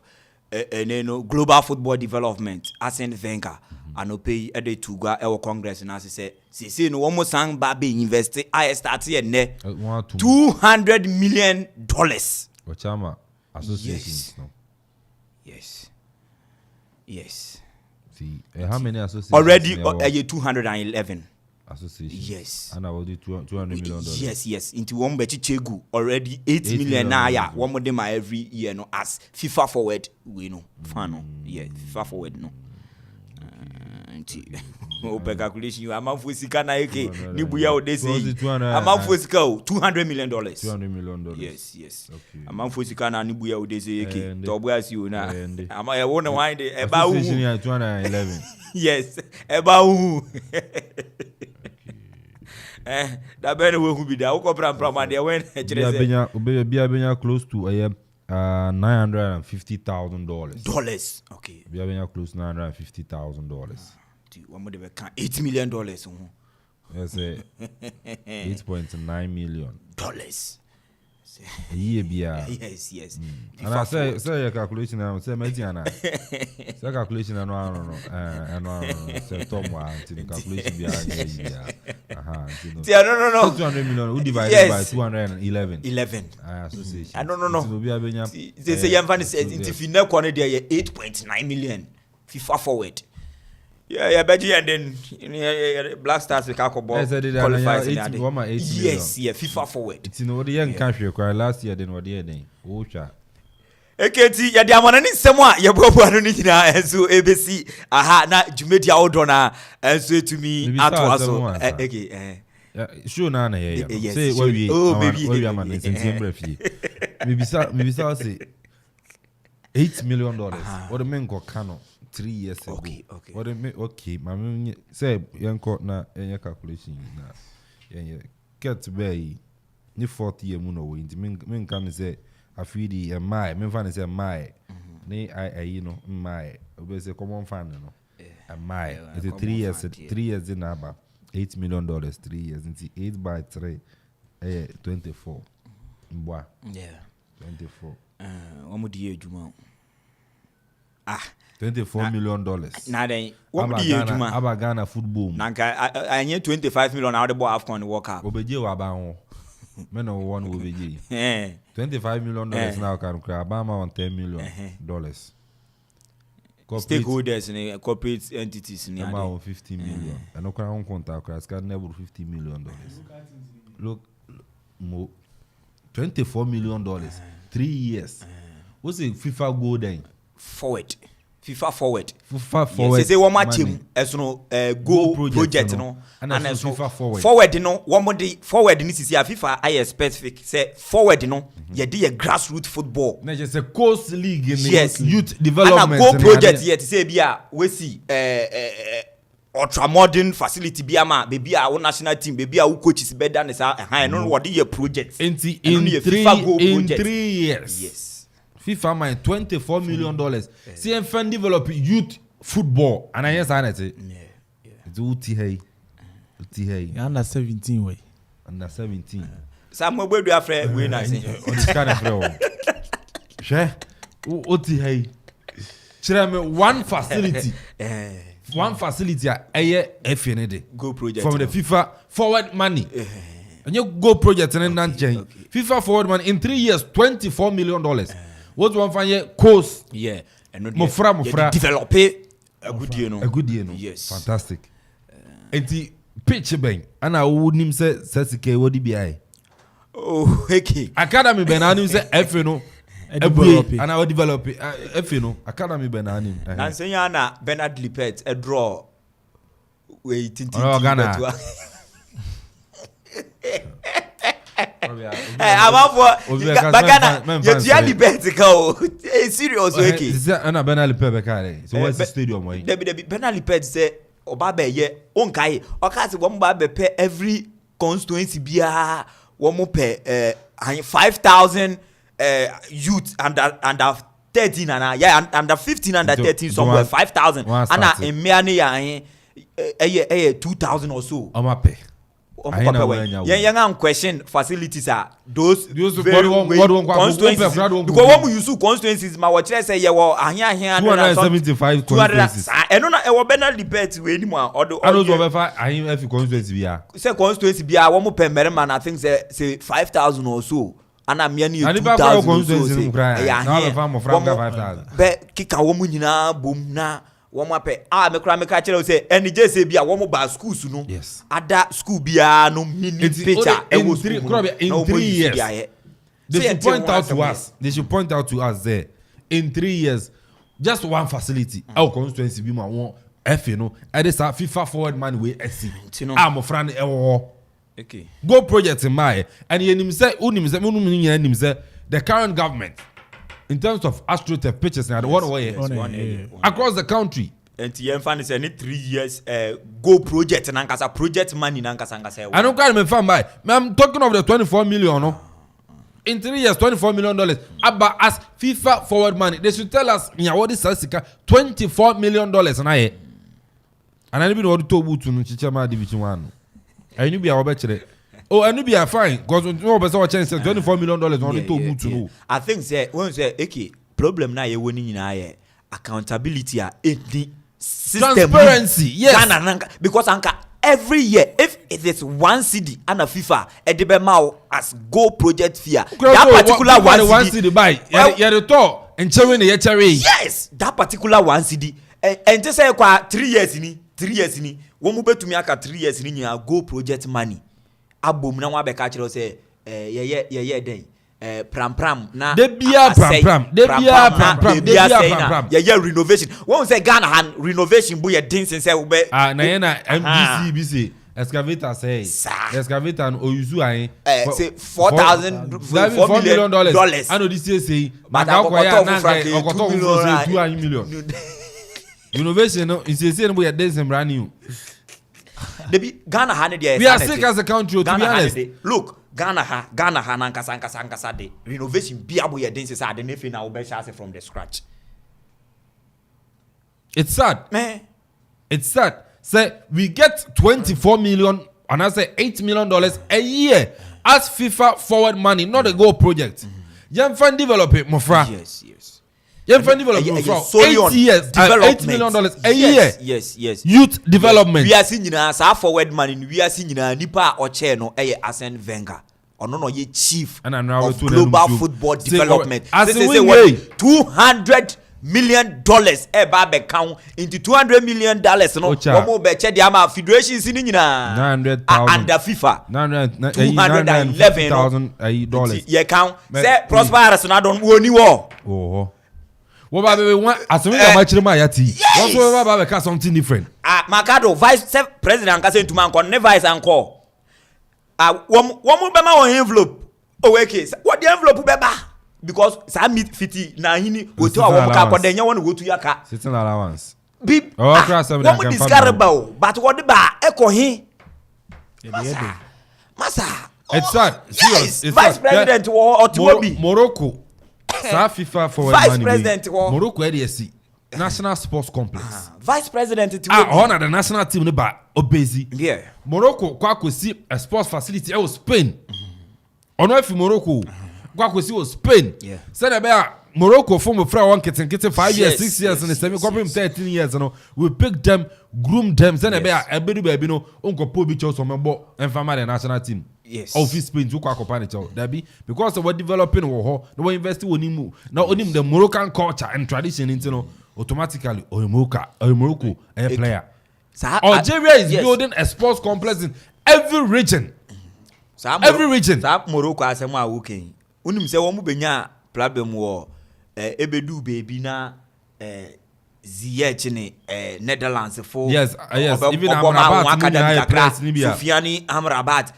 global football development, Arsene Wenger, and pay a day to go our Congress and as I say no one more sang baby invest. I started $200 million. Wachama associations, yes. See, how many associations? Already 211 associations. Yes. And I will do $200 million. Yes. Into one bechi chegu already 8 million now. One more them every year no as FIFA forward we know. Fano. Yeah, FIFA forward no. Open calculation you Amanfo sika na eke ni buya odesi. Amanfo sika $200 million. $200 million. Yes. Okay. Amanfo sika na ni buya odesi eke. To buya si una. Ama ya wona wine de eba u. 211. Yes. Eba u. That be we who be there. Uko pram there when benya close to $950,000. Okay. Benya close to $950,000. One more they can $8 million. Yes, $8.9 million. Yes. And I say your calculation now. Say Mediana. Say calculation and no. Say Tom Warren. Calculation behind. No. 200 million. Who divided by 211? 11. Association. I don't know. They say Yanfan is if you know corner there 8.9 million FIFA forward. Yeah, Beji and then Black Stars with Akropong qualifies. Yes, FIFA forward. It's in the young country last year than what the year. Eketi ya diamana ni semwa ya bobo anu ni nyina enso ABC aha na jumedi a odona enso etumi ato aso show na here say we am in September fee maybe say $8 million what the men go Kano 3 years ago. What they make my say yanko na enya calculation na yeah get be ni 40 year mu no we men can say afidi e mai men fan say mai ni you know mai we say common fan no a mai it's 3 years in about $8 million 3 years into 8 by 3 24 mbwa 24 omo die adwuma $24 million. Now then, what would you do, man? About Ghana football. Nanka, I need 25 million out of the ball Afcon World Cup. Obeji wabao. Men no one obeji. $25 million now can cry. Obama on $10 million. Stakeholders in corporate entities in about 50 million. And no crown contact crash can never $50 million. Look, $24 million. 3 years. What's the FIFA goal then? Forward. FIFA forward. Yes, say one match as no go project no. And FIFA forward. Forward no. One more forward ni sisi FIFA I specific say forward no. You do a grassroots football. Na just a course league in youth development. And a go project yet say bia we see ultra modern facility bia ma baby our national team baby our coaches better than say no what your project. In 3 years. Yes. FIFA mine $24 million. CFN develop youth football, and I say it. It's UTH. Under 17 way. Under 17. Some will do afraid we nice. This kind of flow. Share UTH. One facility. One facility. FND. Go project from the FIFA forward money. And you go project and then FIFA forward money in 3 years $24 million. What one find course? Yeah, and Mofra develop it a good year, no. A good year, no. Yes, fantastic. And the pitch bang, and I would him say Sasike what DBI. Oh, okay. Academy Benanim say FNO, and I will develop it. FNO Academy Benanim. Nansenya Bernard Lipet a draw. Waiting. Ghana. Amanfo Bagana you really bet go serious okay na Bernard Lipet so what's the stadium why Bernard Lipet say oba be ye onkai oka se wo mba be pe every constituency bia wo mo pe 5,000 youth under 13 and yeah under 15 under 13 somewhere 5,000 and emia ne ya 2,000 or so young question facilities are those constituencies because when we use constituencies my watch say you were 275 constituencies and no e wo Bernard debate we ni mo odo constituency say constituency bia wo mo per merman I think say 5,000 or so and am ya ni 2,000 be kika wo mu nyina bom na womo ape me kra me ka kire say enije say bia womo ba schools no ada school bia no mini picture in 3 years they should point out to us there in 3 years just one facility our constituency be my one FNO and this FIFA forward man we SC am friend okay go project in my and you say the current government in terms of astroturf pitches now, the one way across the country. And TM is any 3 years go project and Ankasa project money in Ankasa. I don't can't fan by. I'm talking of the 24 million. No? In 3 years, $24 million. About as FIFA forward money, they should tell us what is $24 million. And I didn't know what to do to Chichama Division 1. I knew be our better. Oh, and be a fine because no person was chance $24 million on it to know. I think say when say okay problem na ye woni nyina accountability any system transparency yes because anka every year if it is one city and a FIFA edebe as go project fee that particular one city buy yeah the talk and cherry na cherry yes that particular one city and just say kwa 3 years ni wo mu betumi aka 3 years ni nyina go project money abom na wa be ka kire say ye den pram na de bia pram yeah renovation won say Ghana han renovation bu ye din sen say we be na ye na MDC excavator say excavator and oyuzu ayin say $4 million I know this say but okoto $2 million renovation no is say no ye din sen brand new Ghana han dey we are sick as a country to be honest look Ghana ha nankasa de renovation biabo ye den say ade na fi na we be chase from the scratch. It's sad. Man. It's sad. Say we get 24 million and I say $8 million a year as FIFA forward money, not a goal project. Young fan develop it, my friend. Yes. Young fan develop it, 8 years, $8 million a year. Yes. Youth development. We are seeing as our forward money. We are seeing nipa oche no Arsene Wenger. No ye chief of global football development. As say $200 million babe count into $200 million no one more be che dia federation sin nyina 900,000 under FIFA $211,000 ye count say prosperous na don woni wo what baby want as we match them ayati what baby can something different Makado vice president can say to man kon ne vice anko one more be ma envelope okay what the envelope be ba because sa meet 50 na hini hotel a wo ka kodenya won go to yaka sitting allowance bi one discarable but what ba ekohin masa it's sad serious it's vice president or Otiwobi Morocco sa FIFA for vice president Morocco EDC National Sports Complex vice president on the national team ba obezi yeah Morocco kwa kosi a sports facility e Spain ono fi Morocco kwa kosi was Spain said about Morocco from a friend one kitten 5 years 6 years and the semi 13 years you know we pick them groom them said about a baby no unko po bi chose member and family the national team yes of Spain to kwa company chow that be because of what developing wo no investing woni mu now onim the Moroccan culture and tradition into no automatically Morocco a player Algeria is building a sports complex in every region every region Morocco asem a woken unim se wo mu benya problem wo ebedu baby na Ziyech Netherlands for yes even Amrabat Soufiane Amrabat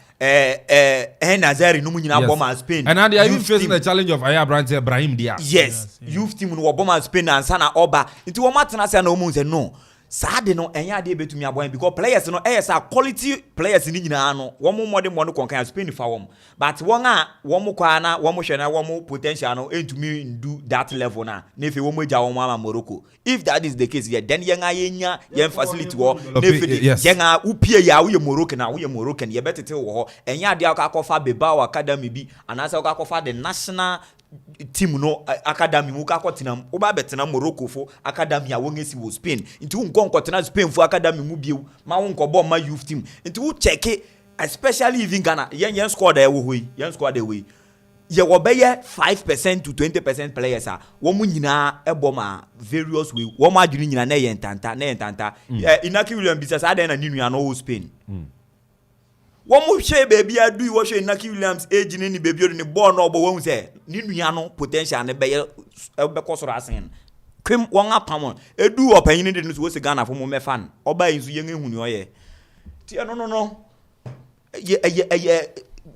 Nazari no nyina bomber Spain and now they are even facing the challenge of Aya Brandt Ibrahim Dia yes youth team no bomber Spain and sana oba nti wo matena se na omu se no Sade no enya de betumi aboan because players no sa quality players ni nyina no wo mo modern no konkan Spain fa wo but won a wo mo kwa na wo mo hwe na wo mo potential no entumi do that level na efe wo mo ja wo ama Morocco if that is the case yeah then yen ayenya yen facility wo efe yen a upie ya wo ye Moroccan ye betete wo ho enya de akọfa Bebao Academy bi anasa akọfa the national team no academy mu ka kotenam wo ba betena Morocco fo academy a won esi wo Spain nti wo nkotena Spain fo academy mu biu ma wo nkọbọ ma youth team nti wo check especially even Ghana yen squad e wo hoyi yen squad e we ye wo be ye 5% to 20% players a wo mu nyina ebo ma various way wo ma adwini nyina na ye ntanta Inaki Williams bisa sa na ni nua no wo Spain one more share baby I do what Inaki Williams age ni baby ni born or won say ni nua no potential na be so rasen kwem won apam edu opanyin de no so Ghana fo mo me fan oba yin so yen ehunu oye ti no ye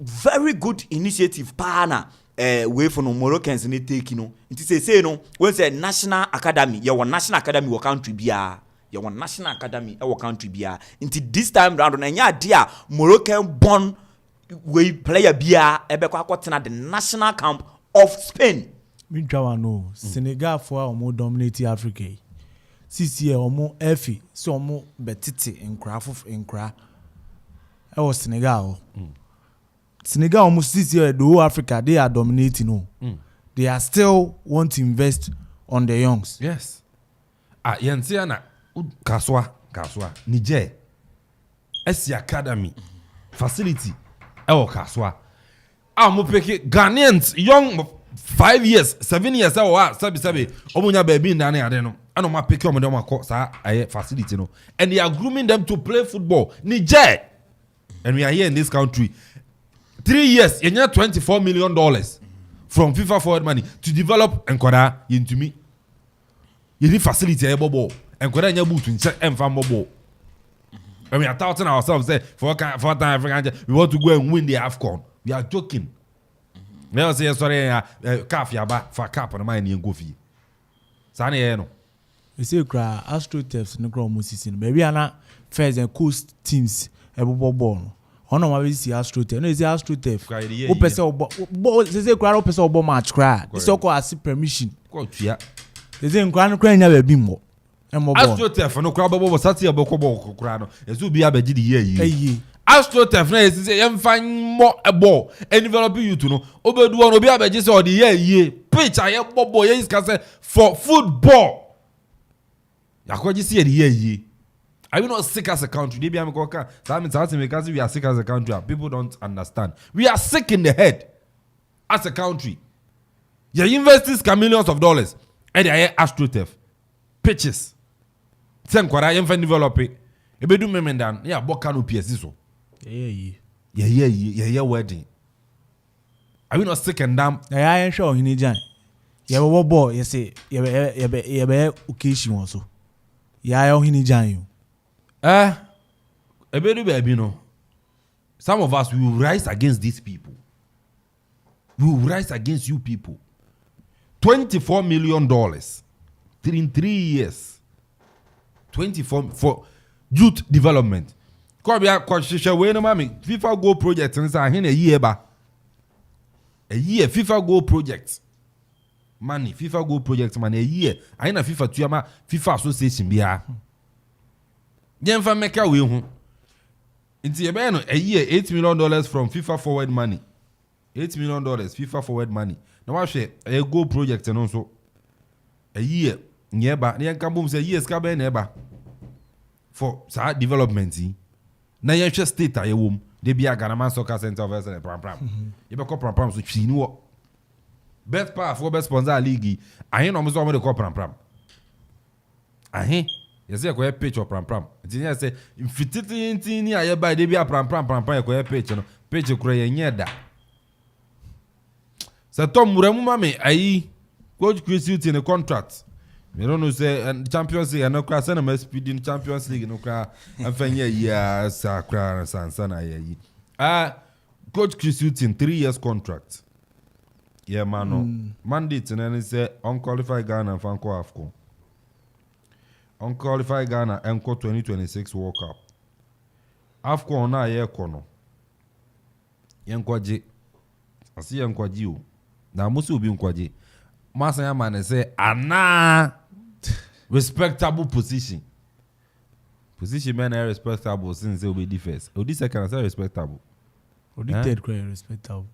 very good initiative pana way for no Moroccans ni take no nti say no when say national academy ye won national academy wo country bia ye won national academy e wo country bia nti this time round na nya ade a Moroccan born way player bia e be kwa akotena the national camp of Spain mi twa no Senegal for omo dominate Africa CCA omo efi so omo betete nkra e wo Senegal Senegal almost this year, the whole Africa, they are dominating. They are still want to invest on the youngs. Yes. Yantiana, Kaswa, Niger, SC Academy, facility, Kaswa. Mopeke Ghanaians, young 5 years, 7 years, sabi, Omunya baby nane adeno. Ano ma pick on them facility no. And they are grooming them to play football. Niger. And we are here in this country. 3 years, you need $24 million from FIFA forward money to develop Nkoda into me. You need facility a bubble. Nkoda nya boot in check and fan bubble. And we are touting ourselves say for time African we want to go and win the AFCON. We are joking. Me say sorry CAF yaba for cap on my ni go fi. Sane ye no. We say cry AstroTurf no grow Moses in. Maybe ana first and coast teams e bubble no. Ono ma we see AstroTurf. No is AstroTurf. O pese o say cry o pese o match cry. This all call as permission. Ko tua. Say cry no cry nya ba bi mo. AstroTurf no cry bubble sati e boko cry no. Ezu bi abeji di ye. AstroTurf na say yem fan more a ball and develop you to know. Obedu on obi abeji say o di ye. Pitch aye bubble ye is say for football. Yakwaji see the year. Are we not sick as a country? We are sick as a country. People don't understand. We are sick in the head as a country. You invest millions of dollars and they are AstroTurf pitches. Same kwara you develop it. You be do memendan. Yeah, what canopy is so? Yeah, wedding. Are we not sick and damn? I am sure he need. Yeah, what boy? You say you be occasion also. Yeah, he need you. Baby, no. Some of us, we will rise against these people. We will rise against you people. $24 million in 3 years. 24 for youth development. FIFA Go project and say a year ba. A year FIFA Go project. Money FIFA Go project man a year. I na FIFA tuyama FIFA association bia. Jenfa meka we hu. Inti ebe no a year $8 million from FIFA forward money. $8 million FIFA forward money. Na wa hwe a Go project no so. A year nyeba na yanka bom say years ka be na eba. For sa development yi. Na ye hwe state a ye wom. De bia Ghana Soccer Center of Excellence pram. Ye be ko pram so twi ni wo. Best path for best sponsor league. I ain't almost already call pram. Ahe. You see, I pitch or pram. I say, if it's in I buy they be a pram, I pitch, no pitch a cray and that. So Tom Muremumame, I coach Chris Youth in a contract. You don't know, say, and Champions League, and no class, and I'm speeding Champions League, no cry, and Fanya, yeah, Sakra, San, coach Chris Youth in 3 years contract. Yeah, man, mandate and then say unqualified Ghana and Fanko AFCON. Unqualified Ghana and 2026 World Cup. AFCON na ye kono. Yankwaji. Asi yankwaji o. Na musi ubi yankwaji. Masa ya man say ana respectable position. Position man are respectable since they will be the first. Odi second say respectable. Odi third quite respectable.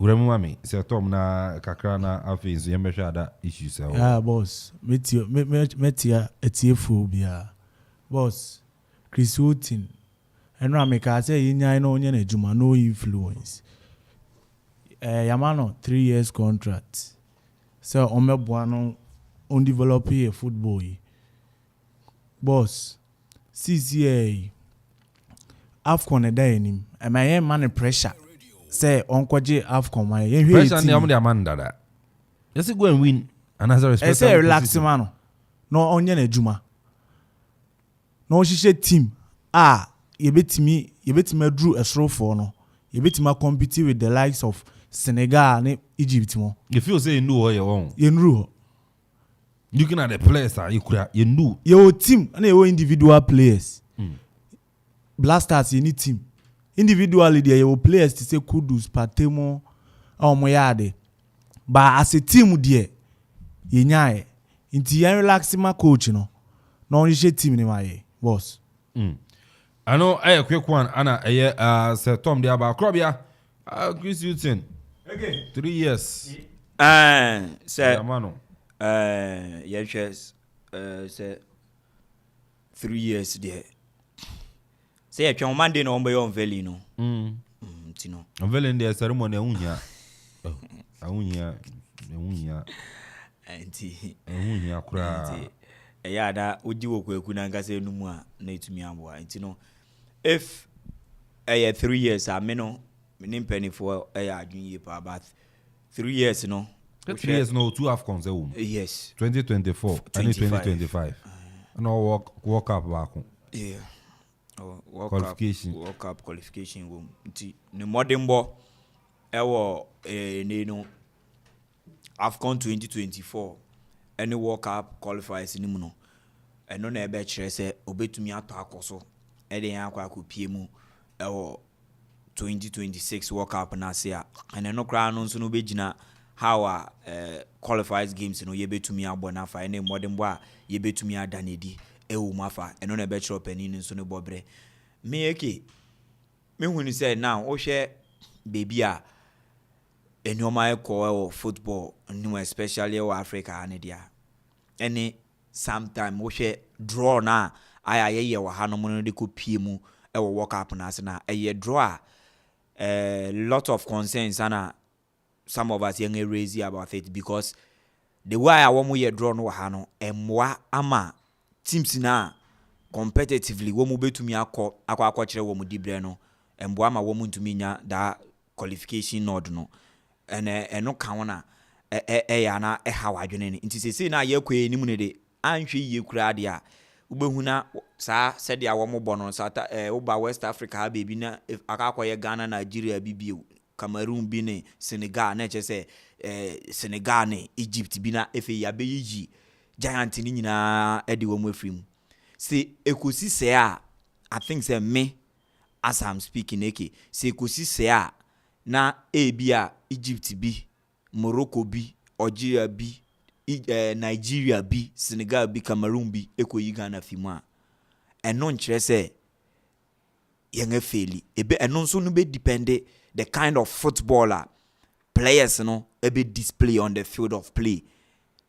Uremu mami, se Tom na kakra na afins yembehwe ada issues e. Yeah, boss. Metia etiefu bia. Boss, Chris Houghton. Enra meka say yinya no onye na juma no influence. Yamano 3 years contract. So omeboa no on develop a football. Boss, CCA AFCON e da enim. Am I man pressure? Say onkwaje AFCON my pressure na am Amanda da. You see go and win and as a respect. Say relax man. No onye na adwuma. No shishe team. Yebetimi drew a throw for no. Yebetimi compete with the likes of Senegal and Egypt mo. You feel say you know your own. You know. Looking at the players you know. Your team and your individual players. Blasters you need team. Individually there your players to say Kudus, Patemo, or Moyade. But as a team there, you nyae. Inti yan relax my coach no. No you team ni my boss. I know a quick one Anna Sir Tom the about Krobia Chris Hutton. Okay. 3 years. Sir Mano. Yes, sir 3 years there. Say a young man didn't obey on Valley, no. Tino. A Valley in the ceremony, Unia. Unia. Unia, cry. Yeah, that would you work with Nagase no more, need to me and you know. If a 3 years, I may know, meaning penny for a junior about 3 years, no. 3 years, no, 2 AFCONs. Yes. 2024 and 2025. No walk up back. Yeah. Qualification. World Cup qualification room. The modern ball, AFCON 2024. Any World Cup qualifiers in Muno. And no neighbor say, obey to me at Tacoso. Eddie Akuffo 2026 World Cup na Asia. And no crown on Suno Bejina. How qualifies games no yebe to me abona fa any modern boy yebe to me adanedi mafa and on a better opening so no bobre me eke me when you say now o share baby a normal call football no especially o Africa and dia any sometime o share draw na ayaye wa hanom no de ko pie mu e wo World Cup na se na e draw lot of concerns ana some of us young crazy about it because the way I want we draw no hano emwa ama teams na competitively wo mu betumi akwa kire wo mu dibre no embo ama wo mu ntumi nya da qualification nod no eno kan na ya na ha wadwene ni nti sese na yakwa enimu ne de anhwe ye kura de a ubehuna sa said ya wo mu bono sa uba West Africa baby na akakwa ye Ghana Nigeria bibio Cameroon bi ne Senegal na che se Senegal ne Egypt bi na efe ya be yi giant ni nyina edi wo mu afrim se ekosi se a I think say me as I'm speaking eke se ekosi se a na ebia Egypt bi Morocco bi Algeria bi Nigeria bi Senegal bi Cameroon bi ekoyi Ghana fimu a eno nkyere se yenge feli ebe eno nso no be depend the kind of footballer players no be display on the field of play.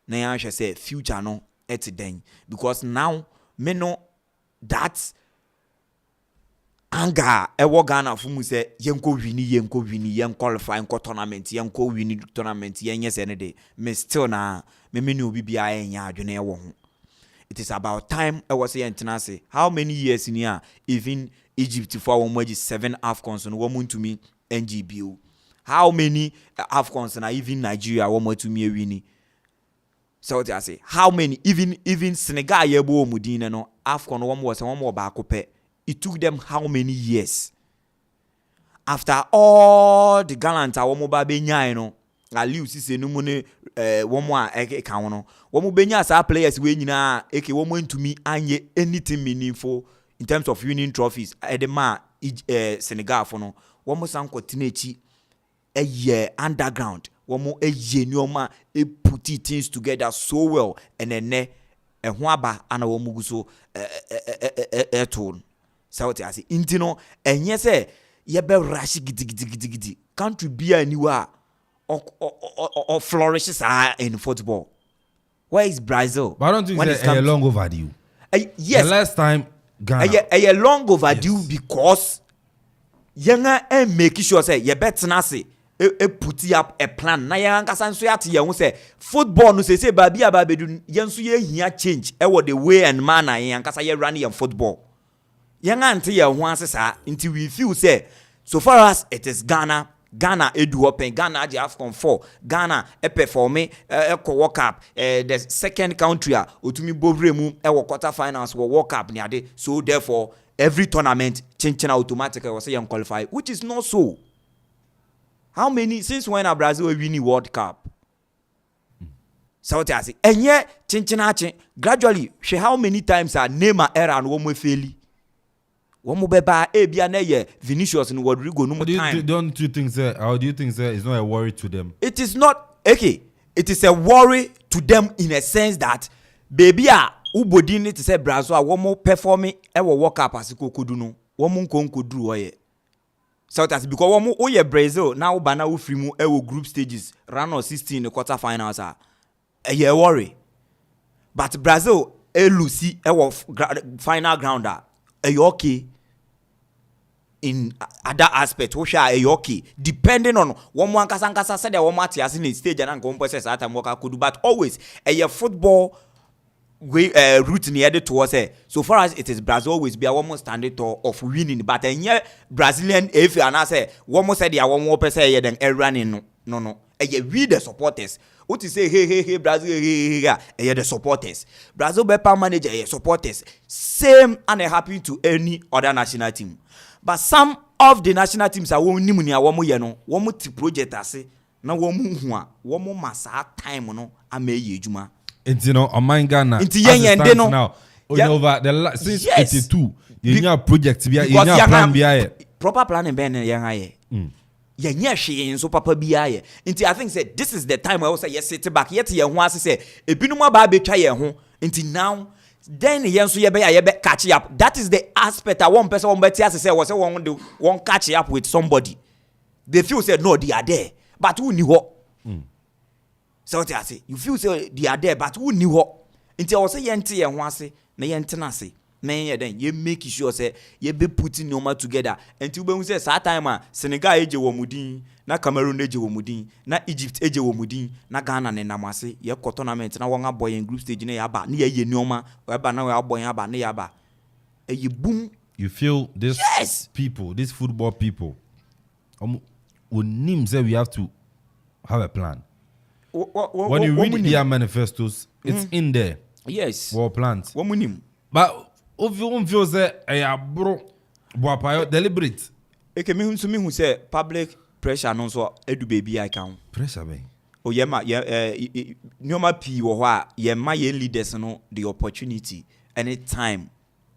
Na I should say future no et then because now me know that anger e Ghana fumu say yenko wini yen qualify enko tournament yenko wini tournament yen yes any day me still na me ni obi bia enya adwene e wo ho. It is about time I was saying say how many years in here even Egypt for one 7 AFCONs no woman to me NGBO. How many AFCONs and even Nigeria want to me winning? So what I say, how many even Senegal yebo mudina no AFCON one more back up. It took them how many years? After all the gallant one more benya no, aliu sise no money one more eka no. One more benya sa players we nyina eke one more to me anye anything meaningful in terms of winning trophies. Edema Senegal for no. One more san continue a year underground. One more a year nyoma put things together so well and then hwaba ana wo muguso tone. So what I say intino and yes ye be rush gidi country be anywhere or flourishes in football. Where is Brazil? But I don't think it's a long overdue. Yes. The last time Ghana. A long overdue yes. Because yanga and make sure say ye bet na say put up a plan na yanga san so yat ye say football no say baby ababedu yenso ye hia change e wo the way and manner yanga say run your football yanga ante ye ho asesa until we feel say so far as it is Ghana edu open Ghana the AFCON 4 Ghana perform World Cup the second country otumi bovre mu quarter finals World Cup ni ade so therefore every tournament change automatically was say qualify which is not so. How many since when a Brazil win World Cup? So what I say and yeah change gradually she how many times are Neymar era and one more fail. One more beba bia na ye Vinicius and Rodrigo no more time. Don't you think sir how do you think sir it's not a worry to them? It is not okay. It is a worry to them in a sense that baby ubodi need to say Brazil one more performing World Cup as kokodu no womun konko dru oye so that's because womu oye Brazil now bana wo free mu e group stages round of 16 the quarter finals are a worry but Brazil Lucy final grounder okay in other aspects which are okay depending on one kasa said that one match as in stage and go process at time work could do but always a football route near the towards so far as it is Brazil always be a one more standard of winning but and Brazilian if you and say one more said yeah one more person then running no we the supporters what you say hey Brazil hey the supporters Brazil better manager supporters same and happen to any other national team but some of the national teams are one nimu ni awomo ye no womo ti project ase na womo hu a womo masa time no ameye ejuma you know on Ghana inti yen de no now over the since 82 you nya project bia you nya plan bia proper planning ben yen aye yen hwe so papa bia ye inti I think say this is the time I will say yes sit back yet ye ho ase say ebinum aba betwa ye ho inti now then yen so ye be catch up that is the aspect one person one better say was say one catch up with somebody they feel say no they are there but who ni ho so what I say you feel say they are there but who ni ho inti I say yen te ye ho ase na yen te na ase na yen then you make sure say you be putting normal together and you be say that time Senegal eje wo mudin na Cameroon eje wo mudin na Egypt eje wo mudin na Ghana ne namase ye ko tournament na won aboy in group stage na ya ba na ye nneoma we ba na we aboy ya ba na ya ba e boom you feel this people these football people onim say we have to have a plan when you read their manifestos it's in there yes war plans womunim but if you feel say bro boapayo deliberate eke me hu say public pressure no so edu baby I can pressure be o yema nyoma pi wo ho a yema ye leaders no the opportunity anytime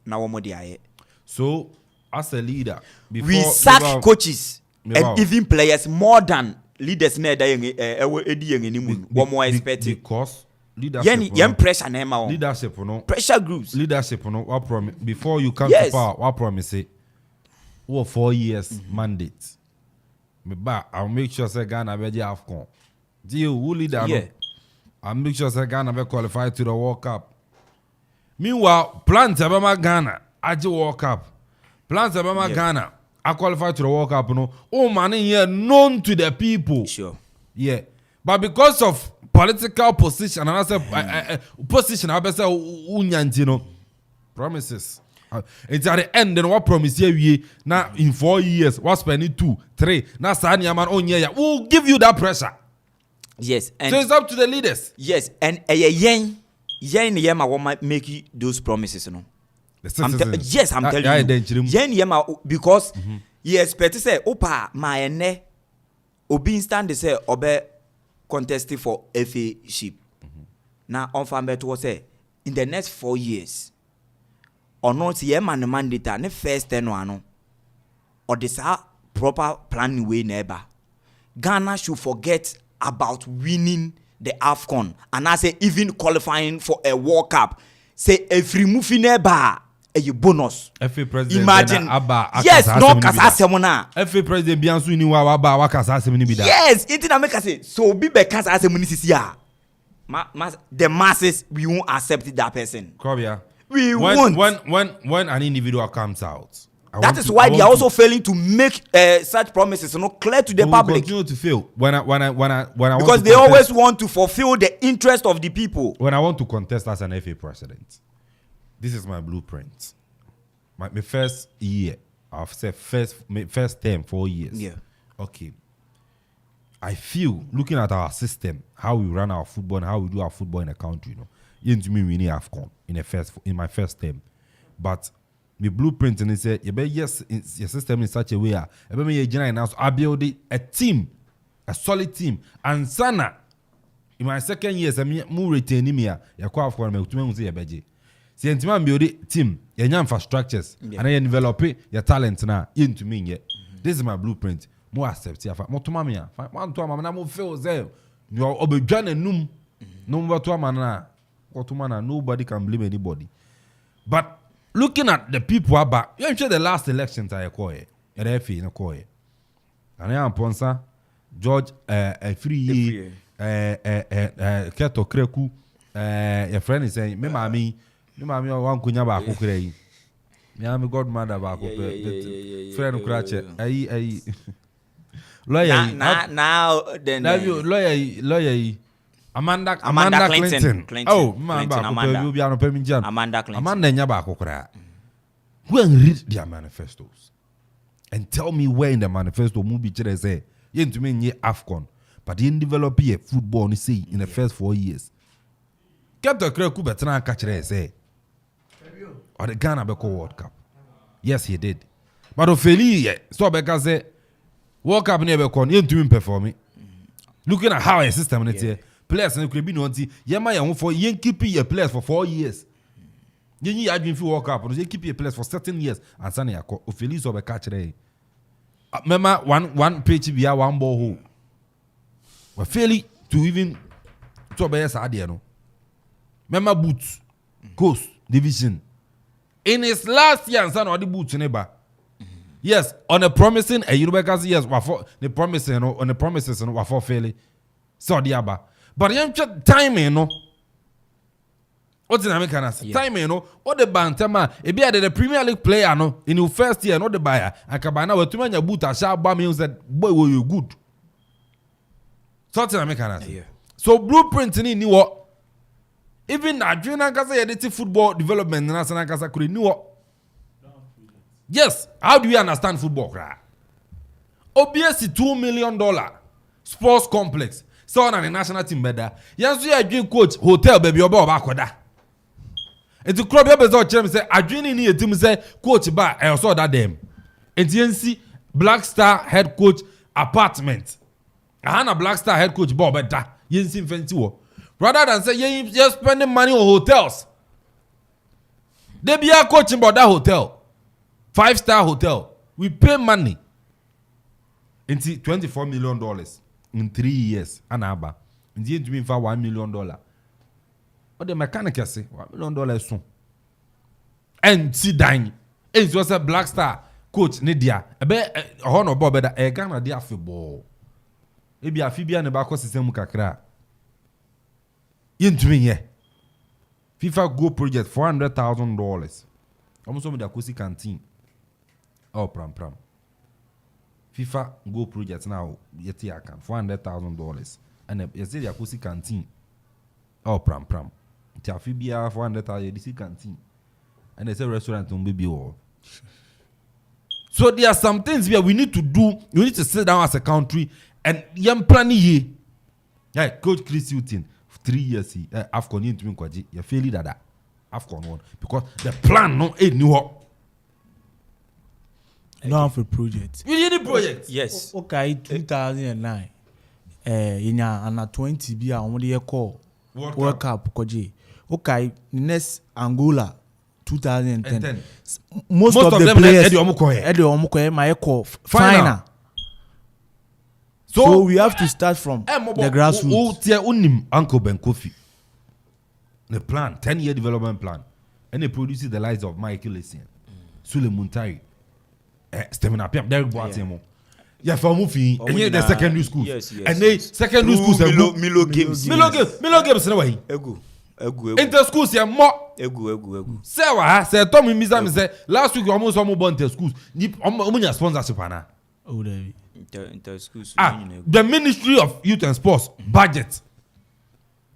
na wo mo de aye so as a leader before we sack coaches and even players more than leaders na da edi yen animu wo mo expect because leadership yen pressure na ema leadership no pressure groups leadership no what promise before you come to power what promise say 4 years mandate me ba I'll make sure say Ghana be AFCON deal who leader no I'll make sure say Ghana be qualify to the World Cup meanwhile plans about Ghana aje World Cup plans about Ghana I qualify to the World Cup no man here known to the people sure but because of political position and I say position I be say unyanti no promises it's at the end then what promise here now in 4 years what spending 2 3 now sani man we'll give you that pressure yes and so it's up to the leaders yes and yen yema want make you those promises no I'm telling you yen yema because you expect say opa my ene obi stand say obe contesting for FA ship now on farm to say in the next 4 years or not yema no mandate ne first 10 ano or this proper planning way neighbor Ghana should forget about winning the AFCON and I say even qualifying for a World Cup say every movie neighbor a bonus FA president imagine yes no kasasem na FA president biansu ni wa kasasem ni bi da yes it na make say so be kasasem ni sisi a the masses we won't accept that person Kobia we won't when an individual comes out that is why they are also failing to make such promises clear to the public. Continue to fail when I because they always want to fulfill the interest of the people. When I want to contest as an FA president, this is my blueprint. My first year, I've said first term 4 years. Yeah. Okay. I feel looking at our system, how we run our football and how we do our football in the country, you know, to me we need AFCON in my first term, but. My blueprint and say, yes, your system in such a way. I build a team, a solid team. And Sana, in my second year, I'm more retaining me. You're quite for me to say a beji. See, and to build a team, your infrastructures, and I develop your talent now into me. This is my blueprint. More accept, more to mamma. One to mamma, I'm feel there. You're obedient and number to mana. Or to mana, nobody can blame anybody. But looking at the people about, you sure the last elections I call it, RFE no call it. And I am Amponsah, George, free, Keto Kreku, your friend is saying, me mami, one kunya ba kukrei. Me am godmother ba kukrei. Friend Krache, lawyer. Now then. Lawyer. Amanda Clinton. Oh, Amanda Clinton. Amanda nyaba kokra. Go and read their manifestos and tell me where in the manifesto movie chere say you to me AFCON, but you develop here football ni say in the first 4 years. Get the Kreku betra catch say or the Ghana Beko World Cup. Yes, he did. But Ophélie, so because say World Cup never con you to perform it. Looking at how a system is here. Players and could be no yama for you keep your players for 4 years. You had been World Cup, you keep your players for certain years and Sunny Ophélie over catch ray. Remember one pitch via one ball hole. We're failing to even to be as no. Remember Boots, Coast Division. In his last year, and son of the Boots neighbor. Yes, on a promising a University, yes, the promising on the promises and what for failing. So the Abba. But you have time, you know. What's the name? Time, you know. What the Bantama, it be the Premier League player, no, in your first year, not the buyer. And Cabana, with too many boot, a sharp bomb, said, boy, were you good? So So blueprint in New York. Even Adriana Casa edited football development, and Asana Casa could New York. Yes, how do you understand football? Obviously, $2 million sports complex. So on a national team better. Yes, we are doing coach hotel baby or Bob Aquada. And to club your Chem say, I dream in here to say coach bar. I saw that them. And TNC Black Star head coach apartment. I had a Black Star head coach Bob better. Yensi fancy wo. Rather than say you're spending money on hotels. They be a coaching about that hotel. 5-star hotel. We pay money. Into $24 million in 3 years. Anaba. And you mean for $1 million. What the mechanic say? $1 million soon. And see dying. It was a Black Star coach Nidia. A be a honor bob that a Ghana dia football. Maybe a Fibia and Bako system kakra. Into me here. FIFA Go project $400,000. Almost with the Akusi canteen. Oh, pram. FIFA Go project now, yet I can $400,000. And you say the Akusi canteen. Oh, pram. Tiafibia $400,000 DC canteen. And they say restaurant on baby all. So there are some things where we need to do. We need to sit down as a country and young planning here. Yeah, Coach Chris Hilton, 3 years AFCON into me kwaji. You feel that AFCON one because the plan no a new up. No have a project. You need a project. Yes. Okay, 2009. In a 20 be a only call World Cup koji. Okay, next Angola 2010. Most of the players Eddie Omukoye my call final. So we have to start from the grassroots. Uncle Ben Kofi. The plan, 10-year development plan. And they produces the lives of Michael Essien, Sule Muntari, Stamina Piam, Derek Boatemo. Yeah, for movie, and the secondary schools. Yes. And they secondary schools are Milo games. Milo games in a way. Inter schools are more. Say what? Say Tommy Mizam say last week we almost born inter schools. Omunya sponsorship ana. Oh, David. Inter schools. The Ministry of Youth and Sports budget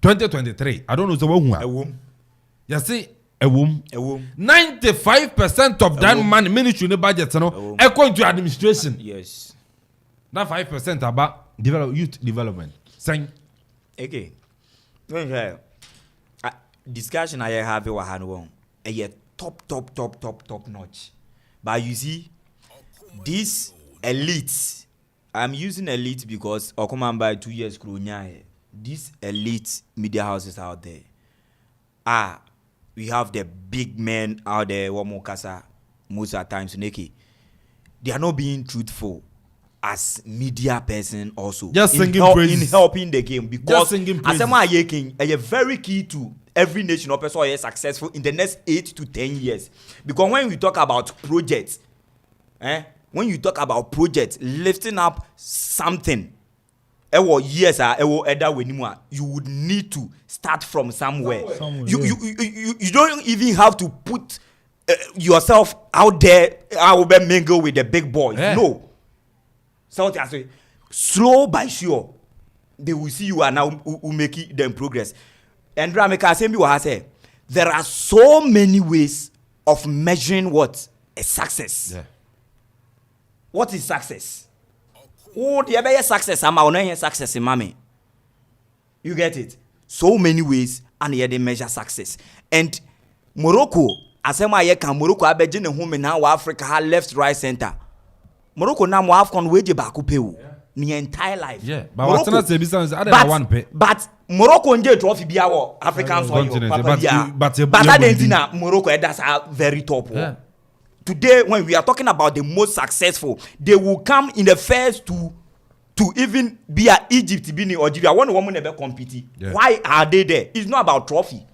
2023. I don't know so you see a womb. 95% of that money ministry in the budget, according to administration. Yes. That 5% about youth development. Saying, okay. Discussion I have with Hanwong, a top notch. But you see, this elite, I'm using elite because Okoman by 2 years Krunya. These elite media houses out there. We have the big men out there, Wamokasa, most of the times, Neki. They are not being truthful. as media person also just in helping the game, because asema yeking are very key to every nation or person is successful in the next 8 to 10 years. Because when we talk about projects, when you talk about projects, lifting up something, you would need to start from somewhere. You don't even have to put yourself out there. I will mingle with the big boys. No. So I say, slow by sure, they will see you and now will make them progress. And Rameka say, there are so many ways of measuring what a success. Yeah. What is success? Oh, the other success, I'm on success in mommy. You get it? So many ways, and here they measure success. And Morocco, as I can Morocco, I bet you home now Africa left, right, center. Morocco now more Afcon wage back the entire life. Yeah, but what's not the business? But Morocco and trophy be our African soil. But Argentina, Morocco, that's a very top. Yeah. Today, when we are talking about the most successful, they will come in the first to even be at Egypt, Benin, or Algeria. One woman never compete. Yeah. Why are they there? It's not about trophy.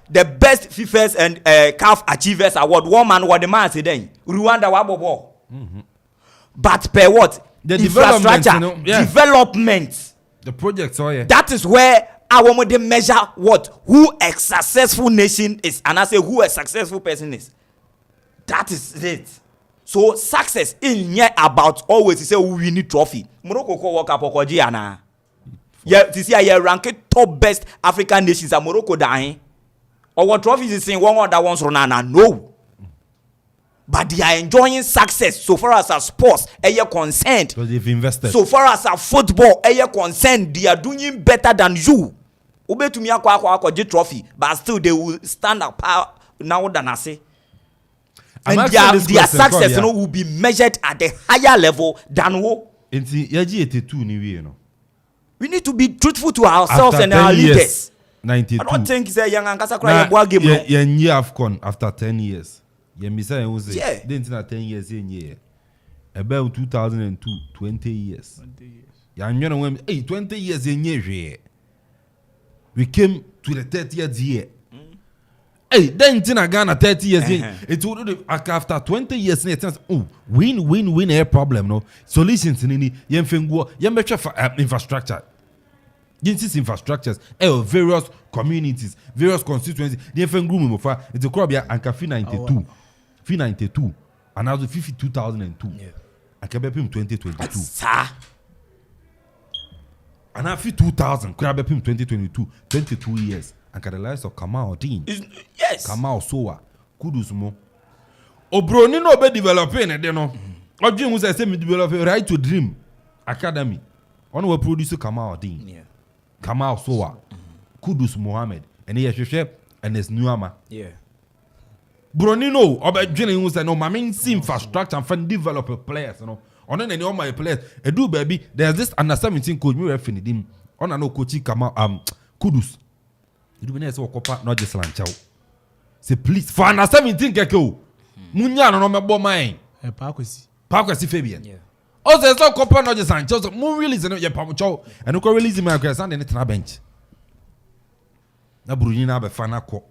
The best FIFAs and CAF Achievers Award, one man, what the man said then, Rwanda Wabobo. But per what? The infrastructure, development. The projects, That is where I want to measure what? Who a successful nation is. And I say who a successful person is. That is it. So success in here about always say we need trophy. Morocco ko work up Okojiana. Yeah, this year you rank top best African nations and Morocco dying. Or what trophies is saying one that one's Ronana. No. But they are enjoying success so far as our sports are concerned. So they've invested. So far as our football are concerned, they are doing better than you. Ube to me akwa trophy, but still they will stand up now than I say. And their success will be measured at a higher level than who. We need to be truthful to ourselves after and our leaders. 92. I don't think say young Ankasa cry a boy game. Yeah, AFCON after 10 years. Yeah, yeah. Didn't 10 years in year. About 2002, 20 years. 20 years in year. We came to the 30th year. Hey, then Ghana 30 years in. It would after 20 years win a problem no. Solutions in infrastructure. These infrastructures, various communities, various constituencies. The group it's a crop and Cafe 92. Fee 92 and now the 2002. I can be him 2022. And now 2000 could be him 2022, 22 years. And can the lives of Kamal Dean. Yes. Kamal Soa. Kudus mo. Obroni no be developing and then or dream was I say me develop Right to Dream Academy. On will produce Kamal Dean. Yeah. Kamal Soa. Kudus Mohammed. And he has and his Nuama. Yeah. Bronino, about Jenny was no, my main infrastructure and fund developer players, you know. On any all my players, a do baby, there's this under 17 coach, me referring him. On a no coach, come Kudus. You do so copa, not just Lanchow. Say, please, for under 17 gecko. Munya no my boy mine. Parkwesi Fabian. Yeah. Also, so copa, not just Lanchow, so more release in your Pamucho, and no release my grandson in the bench. Na Brunina be fana ko.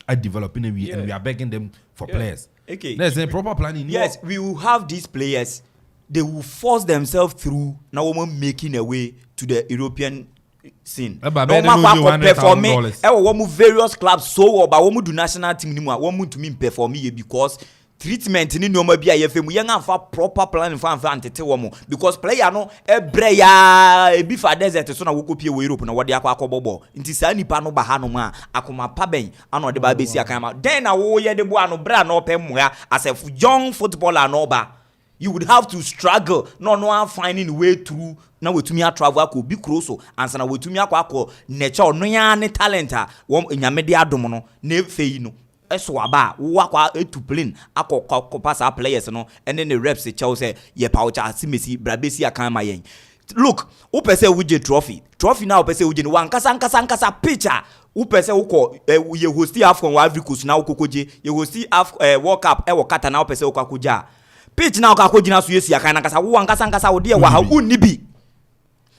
I developing and we are begging them for players. Okay. There's a proper planning. Yes, we will have these players. They will force themselves through now we're making a way to the European scene. No perform various clubs so but we do national team anymore. We to me perform because treatment ni no be IFM young and for proper planning for antete womo because player no ebreya e bi fa desert so na wo kopie we Europe na wo de akwa bobo nti sa nipa no ba ha no ma akoma pa ben ana de ba besi akan ma then na wo ye de bo ano bra na opem moya as a young footballer no ba you would have to struggle no finding way through na wetumi travel akọ bi kroso ansa na wetumi akọ nature no ya ne talent a wo nyame de adom no na efeyi no eso aba wo akwa to plane akọ pass our players no and then the reps say ye paucha asimesi brabesi akan ma yen look who pese wuje trophy now pese wuje no wankasa picture who pese uko ye hosti Afcon wa Africa na ukokoje ye hosti World Cup e wo kata na pese ukokoja pitch now ka ko gina so yesi aka na kasa wo ankasa wo de wa ha unni bi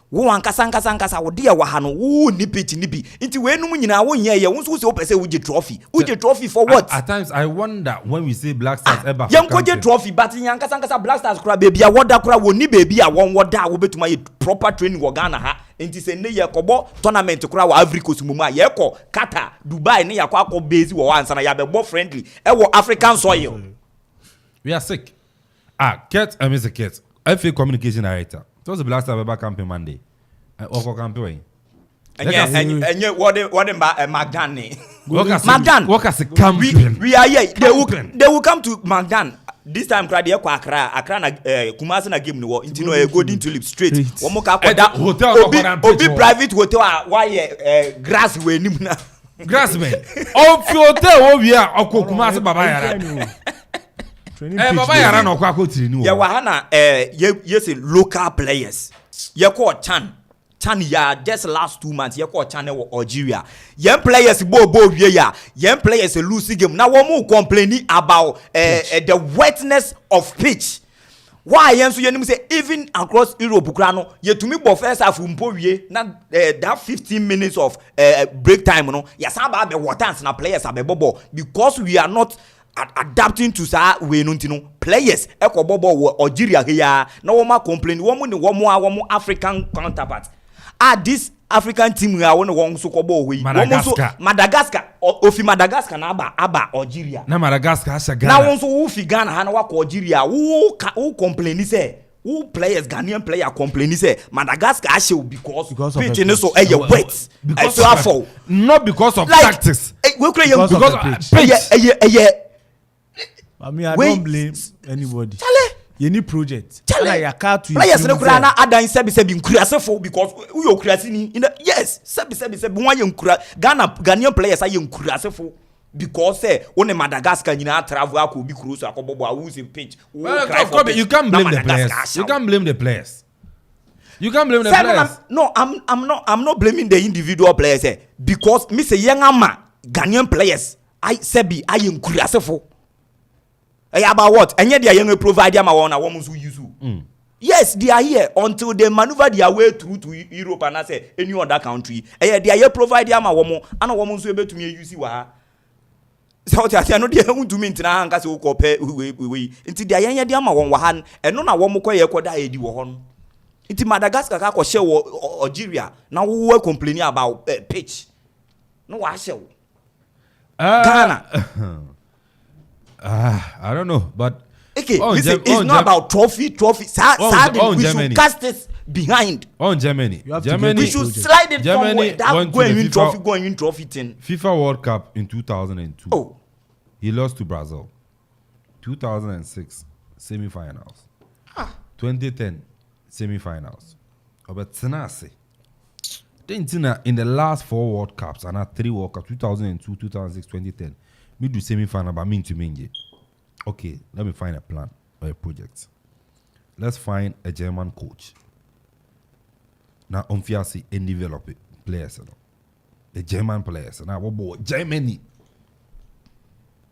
wo ankasa wo de wa ha no wo ni pitch ni bi nti we num nyina wo nya ye wo so wo pese wo je trophy for what? At times I wonder when we say Black Stars ever yan ko je trophy but yan ankasa Black Stars kura baby a woda kura wo ni baby a won woda wo betuma ye proper training wo Ghana ha nti se ne ye kobo tournament kura wa Ivory Coast mu ma ye ko Qatar Dubai ne yakọ akọ base wo ansa na ya be bo friendly e wo African soil. We are sick. Kurt, I miss a Kurt. FA communication director. So the Black Stars back campaign Monday. Oko campaign. And what Magdan. Magdan. What as a campaign? We are here. They will come to Magdan. This time crowd here Accra na Kumasi na game no into no golden tulip straight. One more ka that hotel obi private hotel why grass we nim na. Grass man. Of hotel we are Kumasi baba yara. Baba yara no kwa kotiri ni wo. Ya wahana yes local players. Ye call Chan ya just last 2 months ye call Chan wo Algeria. Young players bo wie ya. Young players lose game. Now one more complaining about the wetness of pitch. Why yenso yenim say even across Europe krano ye to me bo first half mpo wie na that 15 minutes of break time no ya samba be water na players abebo because we are not adapting to sa we no ntino players ekobobo wo Algeria here na wo ma complain wo mo African counterpart this African team we are one so kobo we Madagascar ofi Madagascar na aba Algeria na Madagascar asha Ghana na won so wo fi Ghana ha na wa Algeria wo complain say who players Ghanaian player complain say Madagascar asha because pitch no so wet so not because of tactics we cry because of pitch. I mean, I don't blame anybody. You need project. Players no kura na adan sebi nkurasefo because we okurasi ni yes sebi one nkura Ghanaian players are nkurasefo because one Madagascar nyina travel akọ bi kuro so akobobo a who say pitch. You can't blame the players. You can't blame the players. You can't blame the players. No, I'm not blaming the individual players because me say young ama Ghanaian players I nkurasefo. About what? And yet they are young provide them a woman who use. Yes, they are here until they maneuver their way through to Europe and I say any other country. And yet they are here provide them a woman and a woman who able to me use wa. So I know they want to mean to na anka se wo kope we. Until they are young them a won wa han and no na woman ko ye ko da edi wo hon. Until Madagascar ka ko share Algeria. Now we were complaining about pitch. No wa share. Ghana. I don't know, but okay, listen, it's not about trophy. We should cast this behind. On Germany, we should slide it Germany forward. Going in trophy thing. FIFA World Cup in 2002. Oh, he lost to Brazil. 2006 semi-finals. 2010 semi-finals. But Tenase. In the last 4 World Cups and 3 World Cups, 2002, 2006, 2010. Me do semi-final, but mean to me. Okay, let me find a plan or a project. Let's find a German coach. Now, on Fiasi and develop players. The German players. Now, what Germany?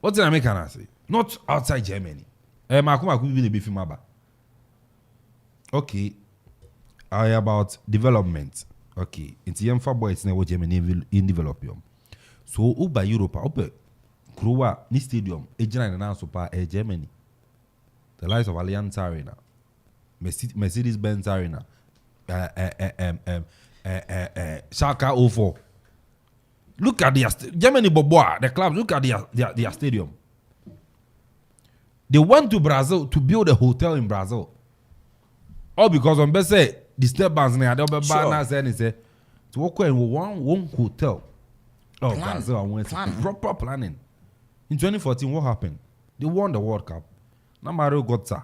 What did I make an say? Not outside Germany. Okay, about development. Okay, it's young for boys now Germany in development. So, Uber Europe, Kroa ni stadium ejina na super Germany. The likes of Allianz Arena, Mercedes-Benz Arena, Schalke 04. Look at their Germany Boboa, the clubs. Look at their stadium. They went to Brazil to build a hotel in Brazil. All because on best say the step bands na they be ban say to work in one hotel. Oh, Brazil and went proper planning. In 2014, what happened? They won the World Cup. Now Mario Götze,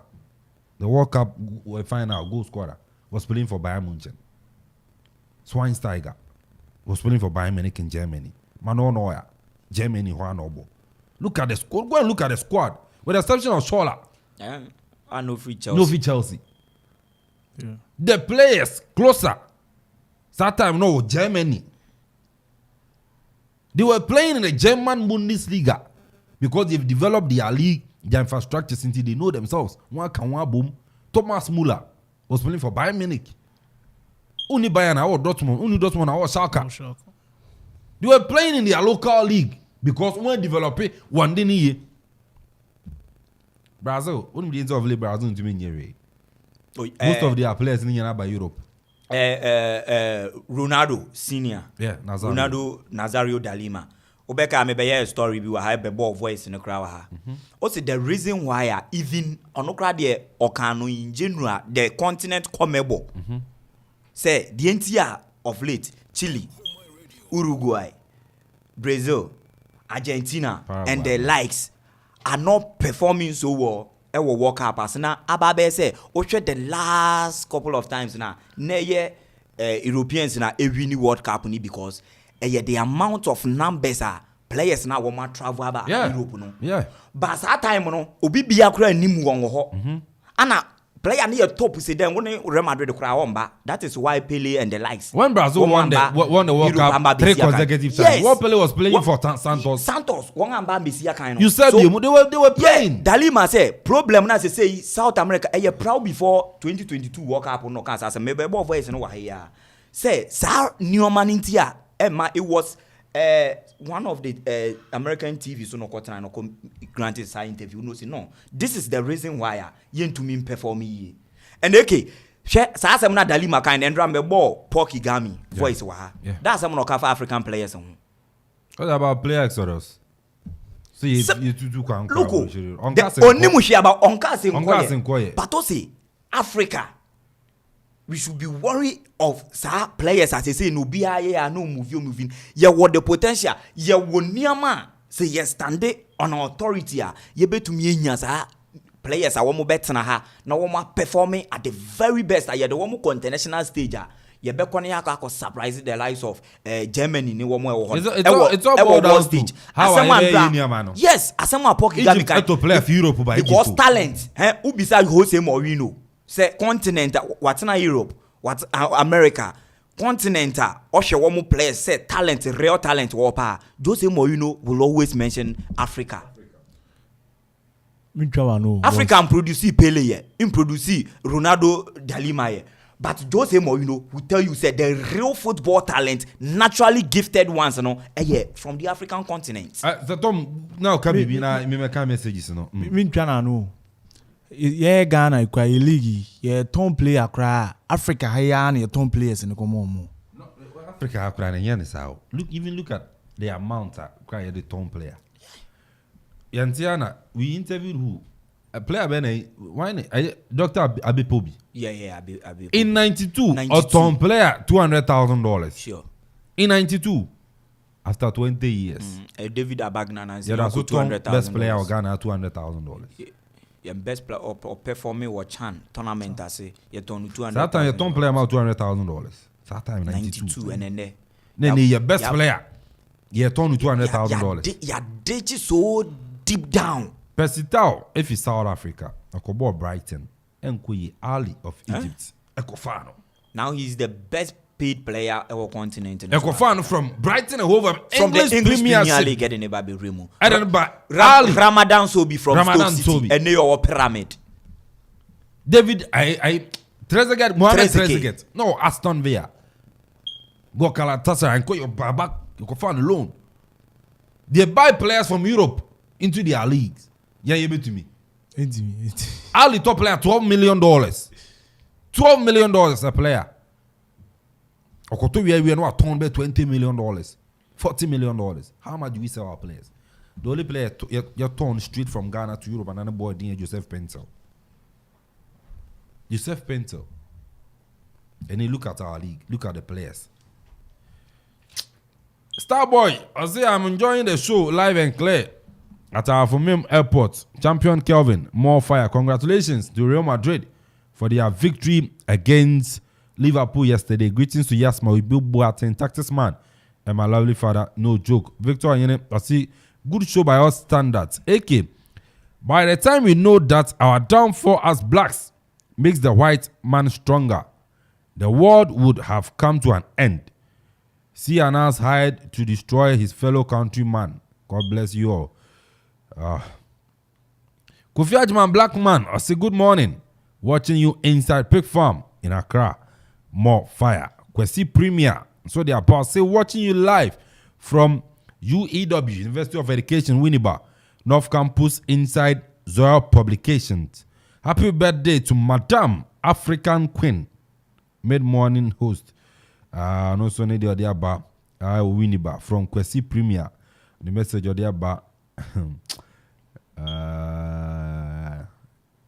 the World Cup final goal scorer, was playing for Bayern Munich. Schweinsteiger was playing for Bayern Munich in Germany. Manuel Neuer, Germany, Juan. Look at the squad. Go and look at the squad. With the exception of Scholler. No free Chelsea. No free Chelsea. Yeah. The players closer. That time, no, Germany. They were playing in the German Bundesliga. Because they've developed their league their infrastructure, since they know themselves. One can one boom. Thomas Muller was playing for Bayern Munich. Only Bayern or Dortmund, only Dortmund or Schalke. They were playing in their local league because when developing one day. Brazil, only the of Brazil to me. Most of their players in by Europe. Ronaldo Senior. Yeah, Nazario. Ronaldo Nazario da Lima. Obeka me be story bi wa have ball voice in the crowd. Also the reason why even onokra de okano in general the continent comebo. Say the entire of late Chile, Uruguay, Brazil, Argentina Paraguay. and the likes are not performing so well. Ewo World Cup as na ababe say the last couple of times na Europeans na win World Cup ni because the amount of numbers are players now want travel about Europe no. Yeah. But that time no obi bia kura nim won ho. Ana player near top say then when Real Madrid kura won. That is why Pele and the likes. When Brazil won the World Cup 3 consecutive times, what Pele was playing for Santos. One amba Messia kind. You said they were playing. Yeah, Dalima say problem na say South America proud before 2022 World Cup no can say maybe more voice no here. Say sir new man intia it was one of the American TV so no quarter no granted side interview no say no this is the reason why yen to me perform here and okay sa asem na Dalima kind and ram ball Porky Gami voice wa that's some no for African players. What about player exodus? See you do kan look onimushi about onkase but to say Africa we should be worried of players as they say no be no moving. Yeah, what the potential? Yeah, what niama say yes stand on authority. You bet to me players are one better na ha. Now one performing at the very best. Yeah, the one more international stage. You bet ko surprise the likes of Germany. Ni one more. It's all about that stage. How are you, man? Yes, asema Porky Gami to play for Europe by because talent. Who beside Jose Mourinho? Say continent what's na Europe, what's America, continent oshe one more players say talent, real talent wapa. Jose Mourinho will always mention Africa. Africa produce Pele, produce Ronaldo Dalima. But Jose Mourinho will tell you say the real football talent, naturally gifted ones, from the African continent. So Tom, now Kabi, me can messages no. No. Yeah, Ghana kwa league. Yeah, ton player cry. Africa haya na ton players in komo. Africa cry na yan sao. Look at the amount cry the ton player. Yantiana, we interviewed who? A player ben why Dr. Abipobi. Yeah, Abi. In 92, a ton player $200,000. Sure. In 92, after 20 years. David Abagnana yeah, that's $200,000. Best player of Ghana $200,000. Yeah, best player or performing or Chan tournament I say you turn 200. That time you don't play about $200,000. That time 92 and then your best player you turn $200,000. Yeah, did so deep down. Persitao if it's South Africa, Akobo Brighton, and Kuyi Ali of Egypt, Ekofano. Now he's the best paid player our continent. Ekofano from Brighton and over from the English Premier League getting about Remo. And then but Ramadan Sobi from Ramadan Stoke City and your pyramid. David I Trezeguet Mohamed Trezeguet. No, Aston Villa. Go Galatasaray and call your Babak Ekofano loan. They buy players from Europe into their leagues. Yeah, you bet to me. Ali top player $12 million. $12 million a player. Okoto we are not turn by $20 million. $40 million. How much do we sell our players? The only player you turn straight from Ghana to Europe and another boy named Joseph Pentel. Joseph Pentel. And then look at our league. Look at the players. Starboy, I say I'm enjoying the show live and clear at our Twumhene Airport. Champion Kelvin, more fire. Congratulations to Real Madrid for their victory against Liverpool yesterday. Greetings to Yasma, we build Boateng, Tactics man, and my lovely father. No joke. Victor Anyene, I see good show by all standards. AK, by the time we know that our downfall as blacks makes the white man stronger, the world would have come to an end. See Anas hired to destroy his fellow countryman. God bless you all. Kofi Ajman Blackman, I say good morning. Watching you inside Pig Farm in Accra. More fire. Kwesi Premier. So they are about say watching you live from UEW, University of Education, Winneba, North Campus inside Zoya Publications. Happy birthday to Madame African Queen, mid-morning host. No so need the other bar. Winneba from Kwesi Premier. The message of the bar.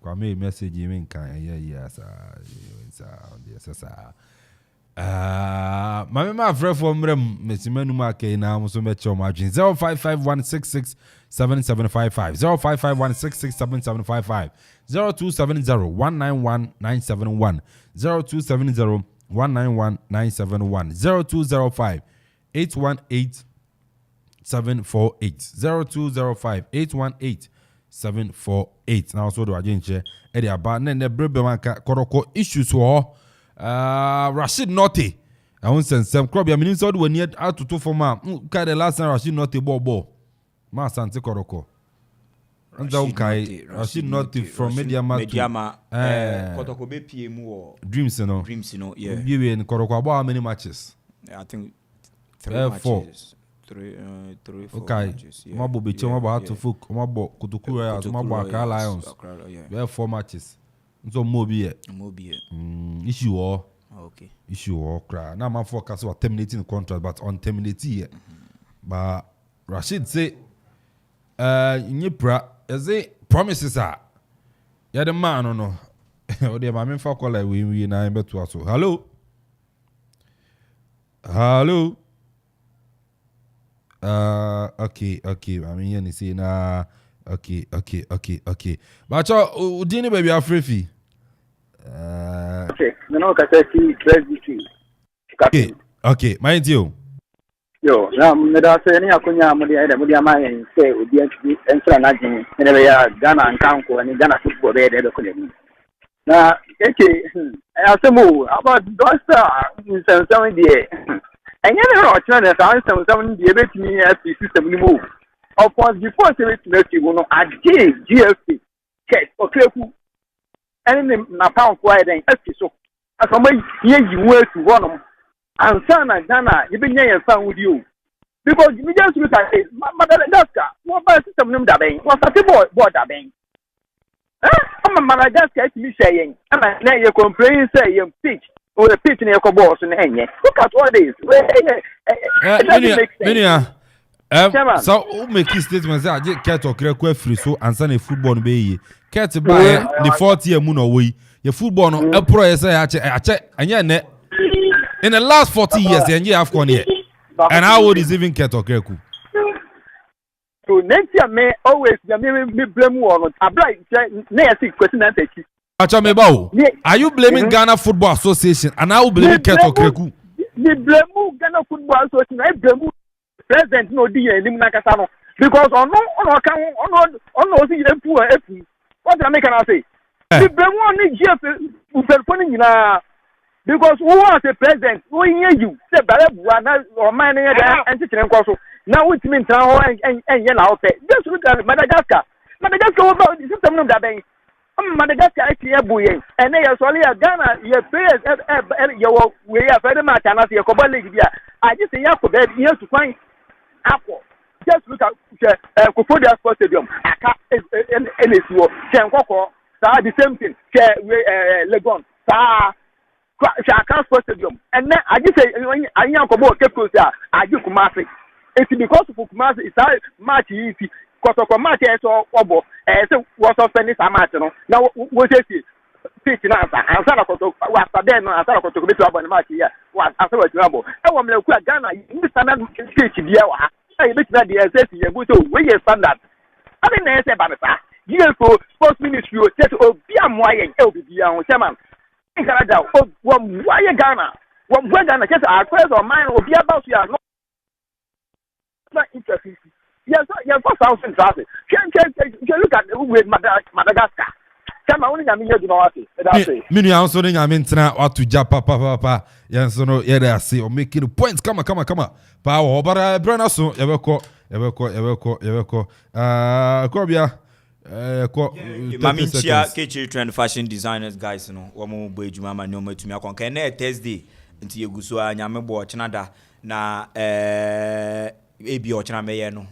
Kwame message you mean can yes my friend from Messimenu Make now so much your margin 0551667755 0551667755 0270191971 0270191971 0205 818 748 0205 818 748. Now so do I change area about ne brebe manka koroko issues wo Rashid Notte I won't send some crop ya mean so do we need out to for ma ka the last time Rashid Notte bobo ma sante koroko Rashid Notte from Mediama kotoko be PM or Dreams no yeah we in koroko about how many matches I think 3 matches 3 4 matches. Yeah. Mabo Bicho, Mabo Hatofuk, Mabo Kutukura, Mabo Accra Lions. We have 4 matches. So Mobi. Issue all. Okay. Issue all cry. Now my forecast was terminating the contract, but on terminating. But Rashid say, Nipra, as they promises are. Yeah, the man no. Oh, the man for call like we na bet to us. Hello. Hello. Okay. I mean, you say na. Okay. But Udini baby Afrifi. Okay. No, Okay. Mind you. Yo, now me da say ni akonya mo dia mai say odi anti ensra na jin ne be ya Ghana nkanko ni Ghana football be de ko ni. Na asemu about Dosta in some dey. And you know, China, some between the system move. Of course, before 70 you know, I gave GFC, Ket, or Kleku, and then Napalm quiet and so. As a way, you were to one of them. And son and Ghana, you been here and found with you. Because you just look at it, Madagascar, what by system name that bang, what's a boy that bang? I'm a Madagascar, you saying, and I know you complain, say, you pitch. Or the pitch in your boss and look at what it is. So who make his statements that I get or crack free so and send a football bay. Cat by the 40th moon away. Your football no pro say I check and yet in the last 40 years and you have gone here. And how old is even Cat or Kreku? So next year may always me blame one. I blind next question and take it. Are you blaming Ghana Football Association and I will blame Keto Kreku? The blame Ghana Football Association. I blame President no dia ni Nakasano because on see them poor. What am I can say? The blame one ni GF uperponi na because who was the president? Who hear you? Say Balebu or man and sitting so now with me now and out there. Just look at Madagascar. Madagascar about the system of that bank. Madagascar actually buoying, and they are solely a Ghana. Your players, your way of very much, and as your Coba League, I just say, you have to find Apple. Just look at Akuffo Sports Stadium, NSU, Chenkoko, the same thing, Legon, Shaka Sports Stadium, and then I just say, I know Kobo Kepusa, I do Kumasi. It's because of Kumasi, it's much easy. Kotoko match so obo so was offending some match no now we say pitch na answer na kotoko was then answer na kotoko be to abo na match here was answer we abo e wo me ku Ghana you standard pitch bia wa e be na the SS ye go so we standard I mean na say ba me sa GFO sports ministry o set obi amoye e obi bia ho chairman in Canada o why Ghana what Ghana just our friends or mine obi about you are not interested. Yes, 4,000 traffic. Can look at with Madagascar. Come on, only I mean, you know what? Mini answering, I mean, what to Japa, yes, no, yeah, I see, or making points. Come on. Power, but Brenna, so ever call. Corbia, Mami chia kitchen trend fashion designers guys no womo bo ejuma ma no matumi akon kan na Thursday nti yeguso anyame bo chenada na ebi ochena meye no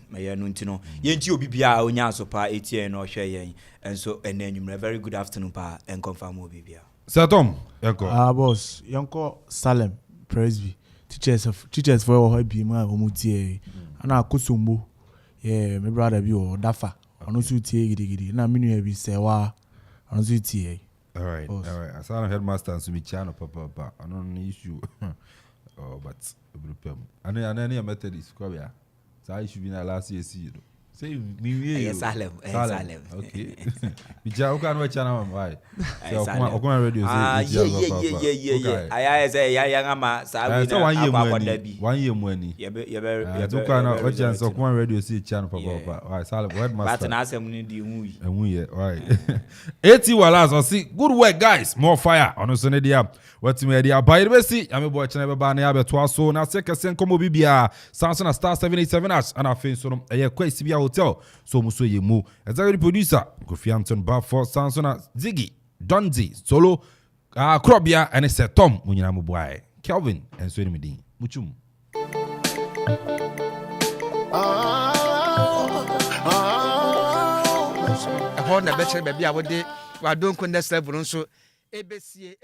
nti no yenti obi bia onya so pa etien no hwe yen enso enanwumre very good afternoon pa en confirm obi bia Satom yanko boss yanko Salem Presby teachers for how be ma omutie ana akosombo yeah my brother bi o dafa ono so tie gidi na menu e bi sewa ono so tie all right asana headmaster so mi chano papa ono no issue oh but ani methodist kwa bia so I should be na last year see say me Salem okay bija uka no chana why so Okoman radio say yeah say ya ngama sa we na bi 1 year mu ani ye uka na wacha so Okoman radio say chana papa why Salem headmaster but na asem ni di hu ye right 80 walas or see good work guys more fire ono so ne dia what me dia by the see ya me boy chana be ba na ya beto aso na se kese nkomo bibia Samson star 787 and afin so no eye kwesi bia hotel so muso ye mu executive producer Kofi Anton Bafo Samson Ziggy Donzi solo Krobia and se Tom munyina mu boy Kelvin and so ni din muchum na beche baby awode wa don kun next level nso ebesie